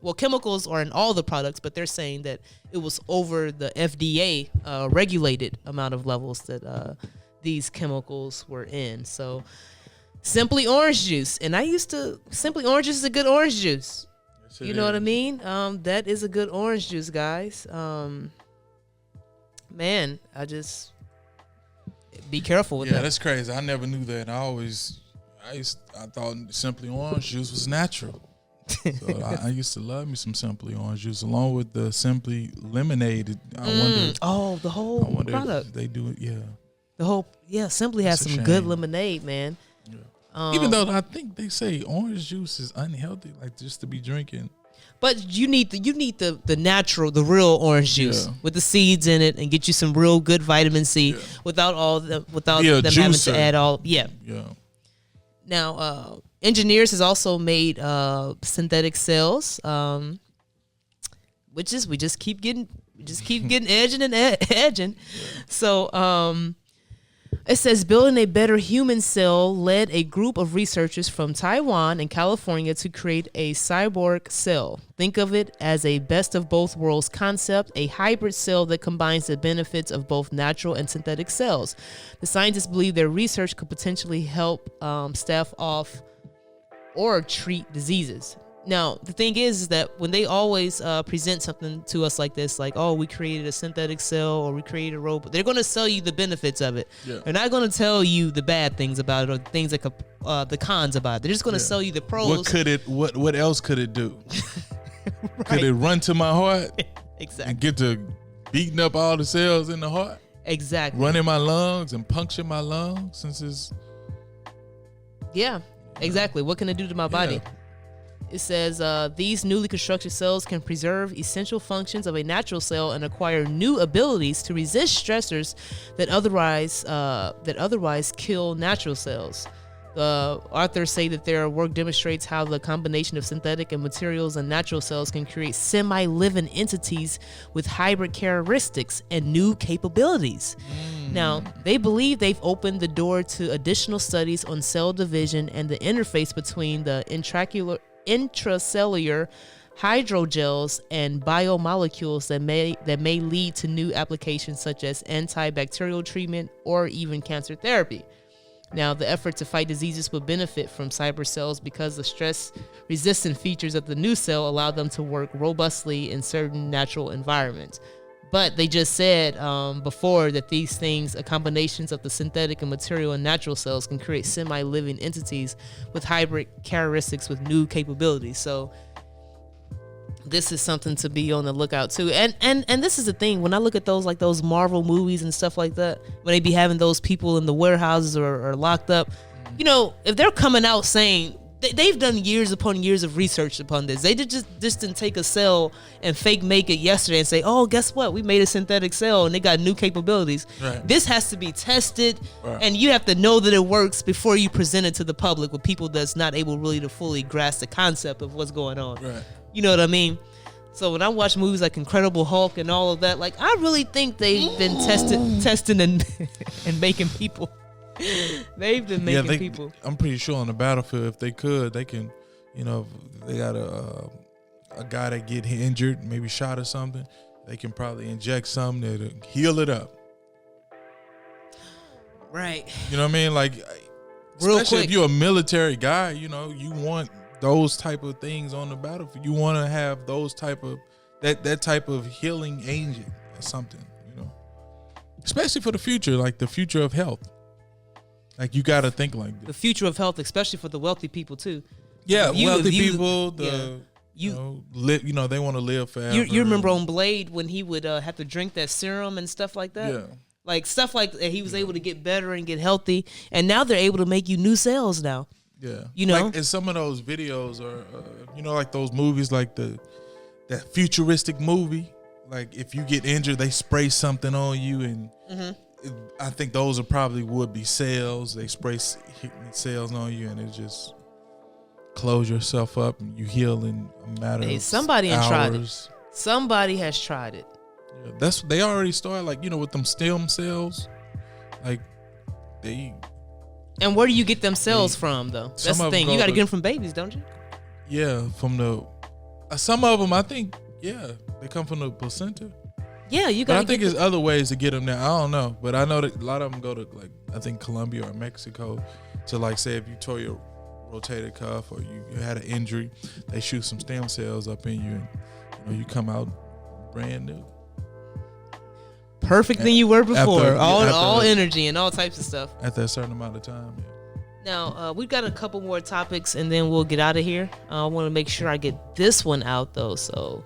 Well, chemicals are in all the products, but they're saying that it was over the FDA regulated amount of levels that these chemicals were in. So Simply orange juice. And Simply orange juice is a good orange juice. Yes, you know what I mean? That is a good orange juice, guys. Man, be careful with that. Yeah, that's crazy. I never knew that. I thought Simply orange juice was natural. So I used to love me some Simply orange juice along with the Simply lemonade. I wonder. The whole product. If they do it, yeah. Simply has some good lemonade, man. Yeah. Even though I think they say orange juice is unhealthy, like just to be drinking. But you need the natural, the real orange juice with the seeds in it, and get you some real good vitamin C without them having to add all. Yeah. Now, engineers has also made synthetic cells, which is we just keep getting edging and edging. So it says building a better human cell led a group of researchers from Taiwan and California to create a cyborg cell. Think of it as a best of both worlds concept, a hybrid cell that combines the benefits of both natural and synthetic cells. The scientists believe their research could potentially help stave off or treat diseases. Now, the thing is that when they always present something to us like this, like, oh, we created a synthetic cell or we created a robot, they're going to sell you the benefits of it. Yeah. They're not going to tell you the bad things about it or things that the cons about it. They're just going to sell you the pros. What else could it do? Right. Could it run to my heart? Exactly. And get to beating up all the cells in the heart? Exactly. Run in my lungs and puncture my lungs since it's... Yeah, exactly. What can it do to my body? It says these newly constructed cells can preserve essential functions of a natural cell and acquire new abilities to resist stressors that otherwise kill natural cells. The authors say that their work demonstrates how the combination of synthetic and materials and natural cells can create semi-living entities with hybrid characteristics and new capabilities. Now, they believe they've opened the door to additional studies on cell division and the interface between the intracellular hydrogels and biomolecules that may lead to new applications such as antibacterial treatment or even cancer therapy. Now, the effort to fight diseases will benefit from cyber cells because the stress-resistant features of the new cell allow them to work robustly in certain natural environments. But they just said before that these things, combinations of the synthetic and material and natural cells, can create semi-living entities with hybrid characteristics with new capabilities. So this is something to be on the lookout too. And this is the thing, when I look at those Marvel movies and stuff like that, when they be having those people in the warehouses or locked up, if they're coming out saying they've done years upon years of research upon this, they just didn't take a cell and fake make it yesterday and say, oh, guess what, we made a synthetic cell and they got new capabilities. Right. This has to be tested, right, and you have to know that it works before you present it to the public with people that's not able really to fully grasp the concept of what's going on. Right. You know what I mean? So when I watch movies like Incredible Hulk and all of that, like, I really think they've been testing and making people. They've been making people. I'm pretty sure on the battlefield, if they could, they can, they got a guy that get injured, maybe shot or something, they can probably inject something to heal it up. Right. You know what I mean? Like, real especially quick, if you're a military guy, you want those type of things on the battlefield. You want to have those type of that type of healing agent or something, especially for the future, like the future of health. Like, you got to think like this. The future of health, especially for the wealthy people too. Yeah, wealthy people. They want to live forever. You remember on Blade when he would have to drink that serum and stuff like that? Yeah. Like, stuff like that, he was able to get better and get healthy, and now they're able to make you new cells now. Yeah. Like, in some of those videos are, like those movies, like that futuristic movie, like if you get injured, they spray something on you, and I think those would be cells. They spray cells on you, and it just close yourself up, and you heal in a matter of somebody hours. Tried it. Somebody has tried it. Yeah, they already started, like, with them stem cells, like they. And where do you get them cells from, though? That's the thing. You got to get them from babies, don't you? Yeah, from the. Some of them, I think, they come from the placenta. Yeah, you got. But I think there's other ways to get them now. I don't know, but I know that a lot of them go to, like, I think Colombia or Mexico to, like, say if you tore your rotator cuff or you had an injury, they shoot some stem cells up in you, and you come out brand new. Perfect than you were before. All energy and all types of stuff. After a certain amount of time, Now, we've got a couple more topics, and then we'll get out of here. I want to make sure I get this one out, though. So,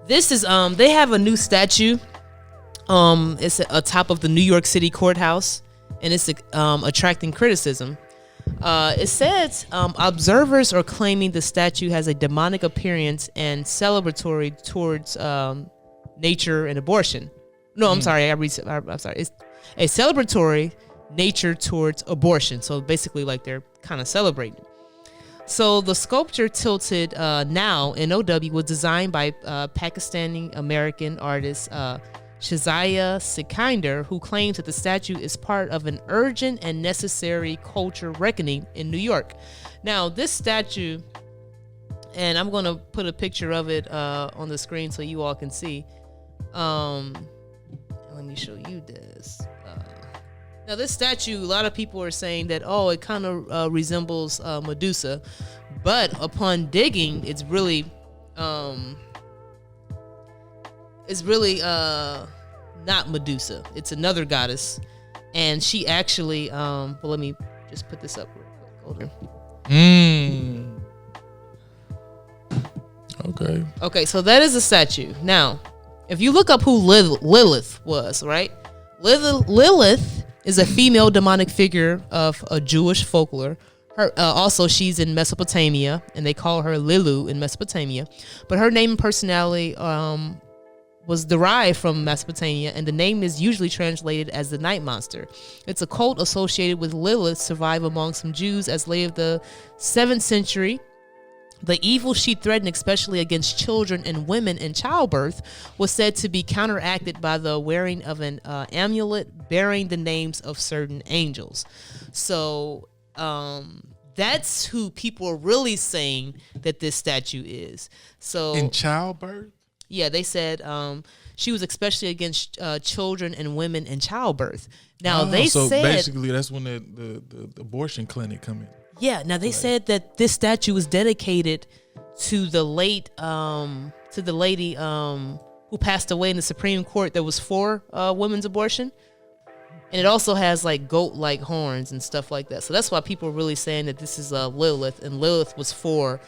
this is, they have a new statue. It's atop of the New York City courthouse, and it's attracting criticism. It says observers are claiming the statue has a demonic appearance and celebratory towards nature and abortion. No, I'm sorry. I'm sorry. It's a celebratory nature towards abortion. So basically, like, they're kind of celebrating. So the sculpture tilted now in OW was designed by Pakistani American artist Shazia Sikander, who claims that the statue is part of an urgent and necessary culture reckoning in New York. Now, this statue, and I'm going to put a picture of it on the screen so you all can see. Let me show you this. Now, this statue, a lot of people are saying that, it kind of resembles Medusa, but upon digging, it's really not Medusa. It's another goddess, and she actually. Well, let me just put this up real quick. Hold on. Okay, so that is a statue. Now, if you look up who Lilith was, right? Lilith is a female demonic figure of a Jewish folklore. Her also, she's in Mesopotamia, and they call her Lilu in Mesopotamia. But her name and personality was derived from Mesopotamia, and the name is usually translated as the night monster. It's a cult associated with Lilith, survived among some Jews as late of the 7th century. The evil she threatened, especially against children and women in childbirth, was said to be counteracted by the wearing of an amulet bearing the names of certain angels. So that's who people are really saying that this statue is. So in childbirth? Yeah, they said she was especially against children and women in childbirth. Now they so said basically that's when the abortion clinic come in. Yeah, now they said that this statue was dedicated to the lady who passed away in the Supreme Court that was for women's abortion. And it also has like goat-like horns and stuff like that. So that's why people are really saying that this is Lilith, and Lilith was for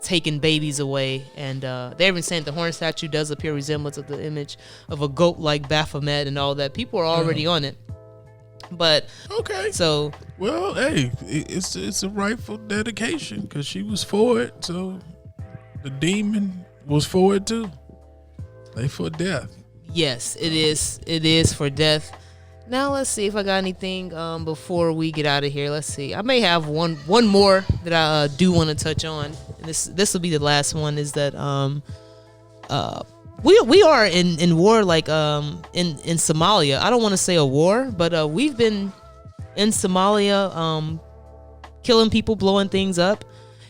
taking babies away. And they're even saying the horn statue does appear resemblance of the image of a goat like Baphomet and all that. People are already on it. But okay, so well, hey, it's a rightful dedication because she was for it. So the demon was for it too. They for death. Yes, it is. It is for death. Now let's see if I got anything before we get out of here. Let's see. I may have one more that I do want to touch on. And this will be the last one. Is that we are in war, like in Somalia. I don't want to say a war, but we've been in Somalia killing people, blowing things up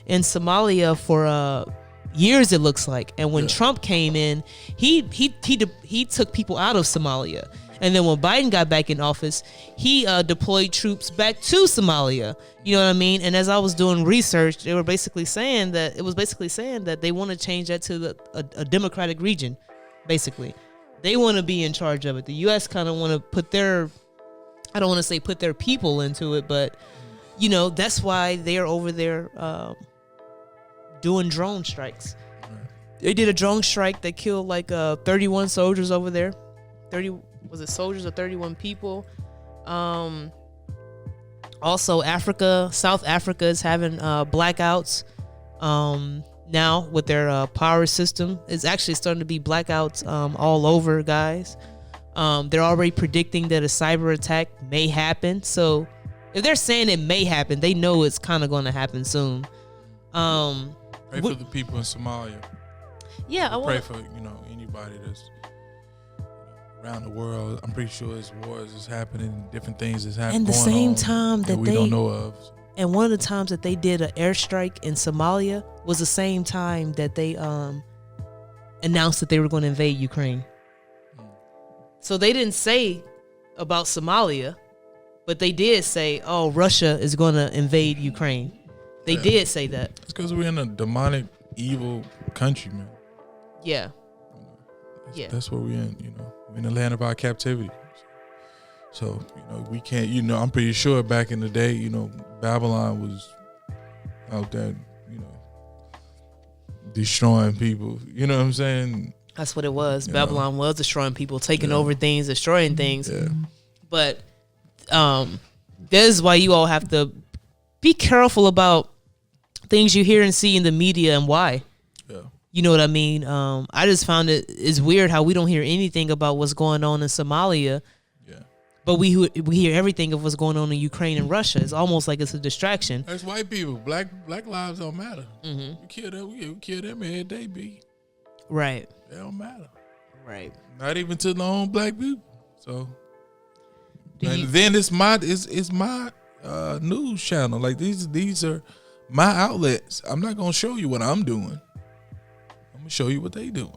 in Somalia for years, it looks like. And when Trump came in, he took people out of Somalia. And then when Biden got back in office, he deployed troops back to Somalia. You know what I mean? And as I was doing research, they were basically saying that they want to change that to a democratic region. Basically, they want to be in charge of it. The U.S. kind of want to put their, I don't want to say put their people into it, but you know that's why they're over there doing drone strikes. They did a drone strike that killed like 31 soldiers over there. 30 was it soldiers or 31 people? Also, South Africa is having blackouts now with their power system. It's actually starting to be blackouts all over, guys. They're already predicting that a cyber attack may happen. So if they're saying it may happen, they know it's kind of going to happen soon. Pray for the people in Somalia. Yeah, pray for anybody that's around the world. I'm pretty sure there's wars is happening, different things is happening. And the same time that we don't know of. And one of the times that they did an airstrike in Somalia was the same time that they announced that they were going to invade Ukraine. So they didn't say about Somalia, but they did say, "Oh, Russia is going to invade Ukraine." They did say that. It's because we're in a demonic, evil country, man. Yeah. That's what we're in. We're in the land of our captivity. So, we can't, I'm pretty sure back in the day, Babylon was out there, destroying people. You know what I'm saying? That's what it was. Babylon was destroying people, taking over things, destroying things. Yeah. But this is why you all have to be careful about things you hear and see in the media and why. Yeah. You know what I mean? I just found it's weird how we don't hear anything about what's going on in Somalia. Yeah. But we hear everything of what's going on in Ukraine and Russia. It's almost like it's a distraction. That's white people. Black lives don't matter. Mm-hmm. We kill them every day, B. Right. They don't matter. Right. Not even to their own black people. So then it's my news channel. Like these are my outlets. I'm not gonna show you what I'm doing. I'm gonna show you what they doing.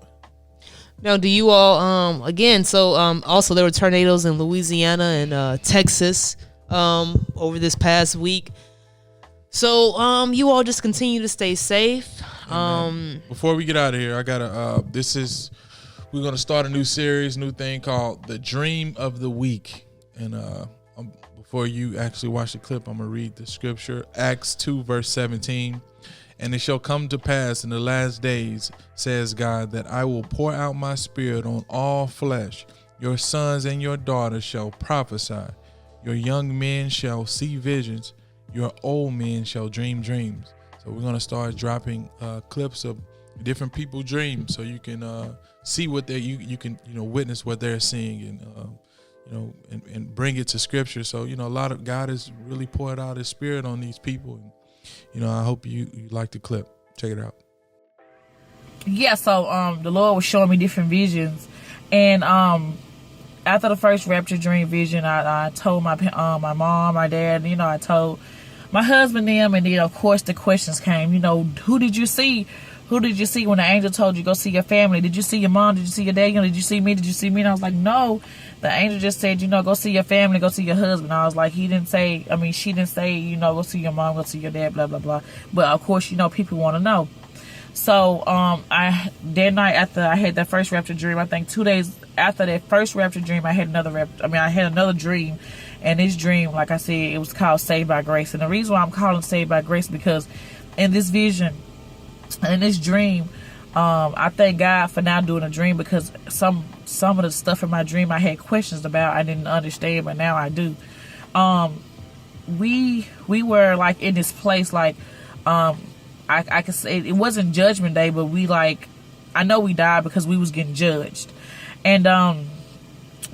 Now, do you all again? So also there were tornadoes in Louisiana and Texas over this past week. So you all just continue to stay safe. Before we get out of here, I gotta. We're gonna start a new series, new thing called The Dream of the Week. And before you actually watch the clip, I'm gonna read the scripture, Acts 2 verse 17. And it shall come to pass in the last days, says God, that I will pour out my spirit on all flesh. Your sons and your daughters shall prophesy. Your young men shall see visions, your old men shall dream dreams. So we're gonna start dropping clips of different people's dreams, so you can see what you can witness what they're seeing, and and bring it to Scripture. So a lot of God has really poured out His Spirit on these people, and I hope you like the clip. Check it out. Yeah, so the Lord was showing me different visions, and after the first rapture dream vision, I told my mom, my dad, I told my husband them, and then of course the questions came. Who did you see? Who did you see when the angel told you go see your family? Did you see your mom? Did you see your dad? Did you see me? Did you see me? And I was like, no. The angel just said, go see your family, go see your husband. I was like, she didn't say, go see your mom, go see your dad, blah, blah, blah. But of course, people want to know. So, that night after I had that first rapture dream, I think 2 days after that first rapture dream, I had another dream. And this dream, like I said, it was called Saved by Grace. And the reason why I'm calling Saved by Grace, because in this vision, in this dream, I thank God for now doing a dream, because some of the stuff in my dream I had questions about, I didn't understand, but now I do. We were like in this place, like I could say it wasn't Judgment Day, but I know we died because we was getting judged, and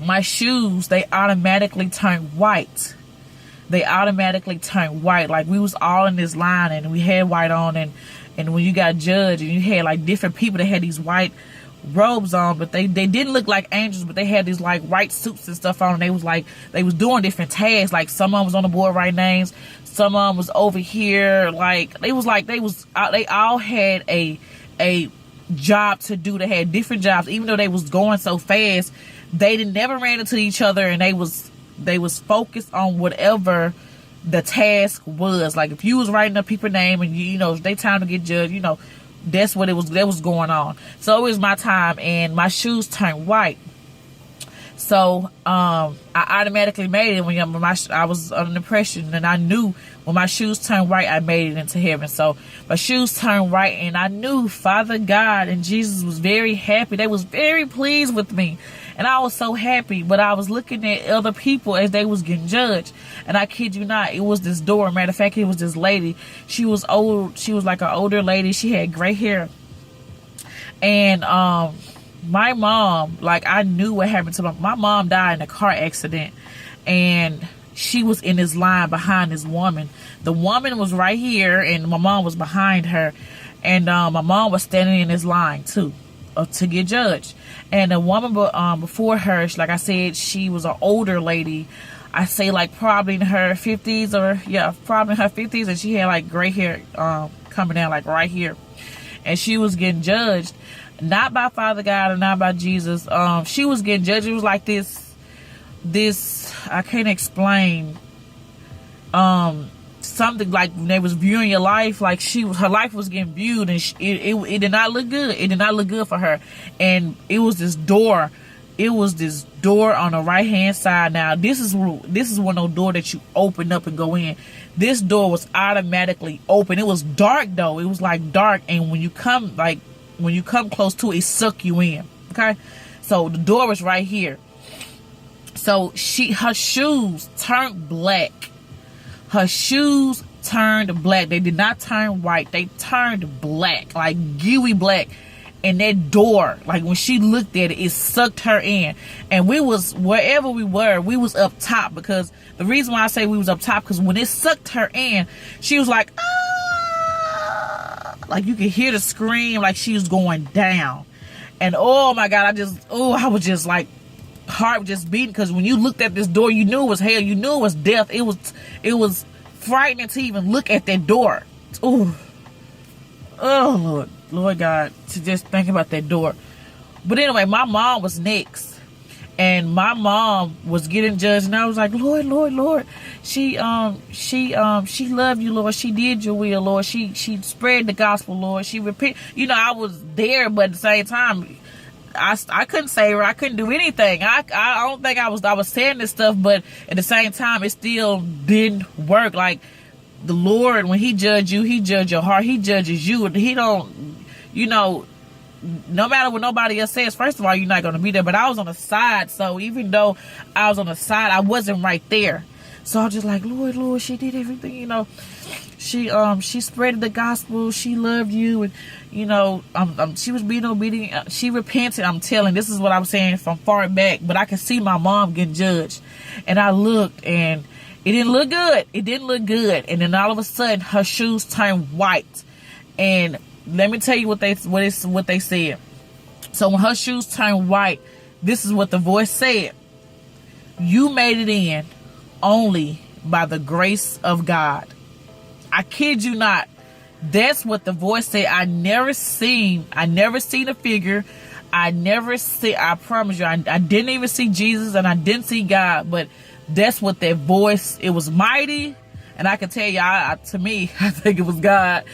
my shoes, they automatically turned white. Like we was all in this line and we had white on, and when you got judged and you had like different people that had these white robes on, but they didn't look like angels, but they had these like white suits and stuff on, and they was doing different tasks. Like some of them was on the board writing names, some of them was over here, they all had a job to do. They had different jobs, even though they was going so fast, they never ran into each other, and they was focused on whatever the task was. Like if you was writing up people's name and it's their time to get judged, that's what that was going on. So it was my time, and my shoes turned white. So I automatically made it when I was under the impression, and I knew when my shoes turned white, I made it into heaven. So my shoes turned white, and I knew Father God and Jesus was very happy. They was very pleased with me, and I was so happy. But I was looking at other people as they was getting judged, and I kid you not, it was this door. Matter of fact, it was this lady. She was old. She was like an older lady. She had gray hair, and my mom, I knew what happened to my mom died in a car accident, and she was in this line behind this woman. The woman was right here, and my mom was behind her, and my mom was standing in this line too, to get judged. And the woman before her, like I said, she was an older lady. I say probably in her 50s, probably in her 50s, and she had gray hair coming down right here, and she was getting judged. Not by Father God or not by Jesus. She was getting judged. It was like this I can't explain. Something like when they was viewing your life, her life was getting viewed, and it did not look good. It did not look good for her. And it was this door. It was this door on the right hand side. Now this is one of those doors that you open up and go in. This door was automatically open. It was dark though. It was dark, and when you come close to it, it suck you in. Okay, so the door was right here. So her shoes turned black. Her shoes turned black. They did not turn white. They turned black, gooey black. And that door, when she looked at it, it sucked her in. And we was, wherever we were, we was up top, because the reason why I say we was up top, because when it sucked her in, she was like, ah! You could hear the scream, she was going down. And oh my God, I was just heart just beating, because when you looked at this door, you knew it was hell, you knew it was death. It was frightening to even look at that door. Oh Lord God, to just think about that door. But anyway, my mom was next, and my mom was getting judged, and I was like, Lord, she loved you, Lord. She did your will, Lord. She spread the gospel, Lord. She repent. I was there, but at the same time, I couldn't save her. I couldn't do anything. I don't think I was saying this stuff, but at the same time, it still didn't work. The Lord, when He judge you, He judge your heart. He judges you. He don't, no matter what nobody else says, first of all, you're not going to be there. But I was on the side, so even though I was on the side, I wasn't right there. So I was just like, Lord, she did everything, you know. She spread the gospel. She loved you, and you know, she was being obedient. She repented. I'm telling. This is what I'm saying from far back. But I could see my mom getting judged, and I looked, and it didn't look good. It didn't look good. And then all of a sudden, her shoes turned white. And let me tell you what they said. So when her shoes turned white, this is what the voice said: "You made it in only by the grace of God." I kid you not. That's what the voice said. I never seen a figure. I promise you, I didn't even see Jesus, and I didn't see God, but that's what that voice, it was mighty. And I can tell you, to me, I think it was God,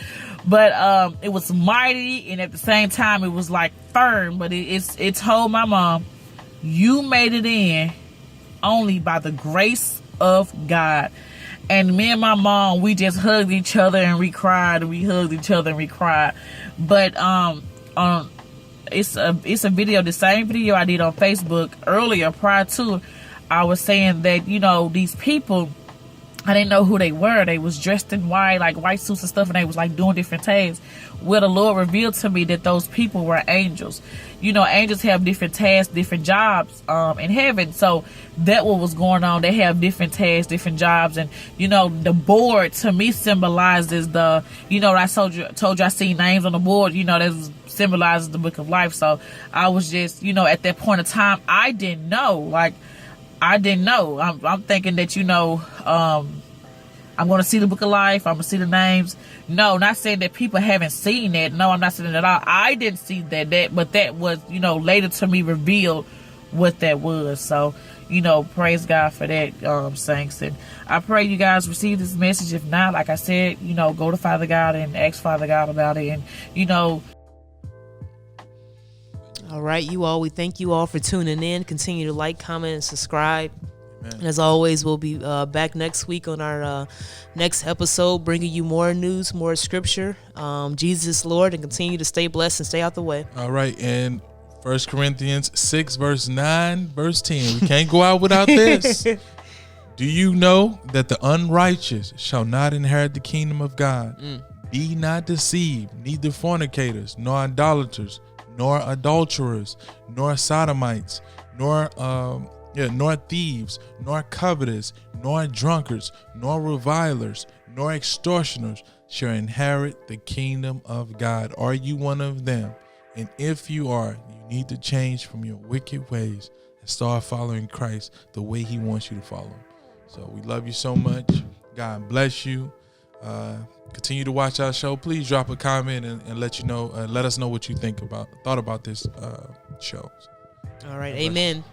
but it was mighty, and at the same time, it was like firm, but it told my mom, "You made it in only by the grace of God." And me and my mom, we just hugged each other and we cried, and we hugged each other and we cried. But it's a video, the same video I did on Facebook earlier prior to. I was saying that, you know, these people, I didn't know who they were. They was dressed in white, like white suits and stuff, and they was like doing different tasks. Well, the Lord revealed to me that those people were angels. You know, angels have different tasks, different jobs in heaven. So that what was going on. They have different tasks, different jobs, and you know, the board to me symbolizes the, you know, I told you I see names on the board. You know, that symbolizes the book of life. So I was just, you know, at that point of time, I didn't know. Like, I didn't know. I'm thinking that, you know, I'm going to see the book of life. I'm going to see the names. No, not saying that people haven't seen that. No, I'm not saying that at all. I didn't see that, but that was, you know, later to me revealed what that was. So, you know, praise God for that, saints. And I pray you guys receive this message. If not, like I said, you know, go to Father God and ask Father God about it. And, you know. All right, you all. We thank you all for tuning in. Continue to like, comment, and subscribe. And as always, we'll be back next week on our next episode, bringing you more news, more scripture, Jesus Lord, and continue to stay blessed and stay out the way. All right, and 1 Corinthians 6, verse 9, verse 10. We can't go out without this. Do you know that the unrighteous shall not inherit the kingdom of God? Be not deceived, neither fornicators, nor idolaters, nor adulterers, nor sodomites, nor thieves, nor covetous, nor drunkards, nor revilers, nor extortioners shall inherit the kingdom of God. Are you one of them? And if you are, you need to change from your wicked ways and start following Christ the way he wants you to follow him. So we love you so much. God bless you. Continue to watch our show. Please drop a comment and let us know what you thought about this show. All right. Amen.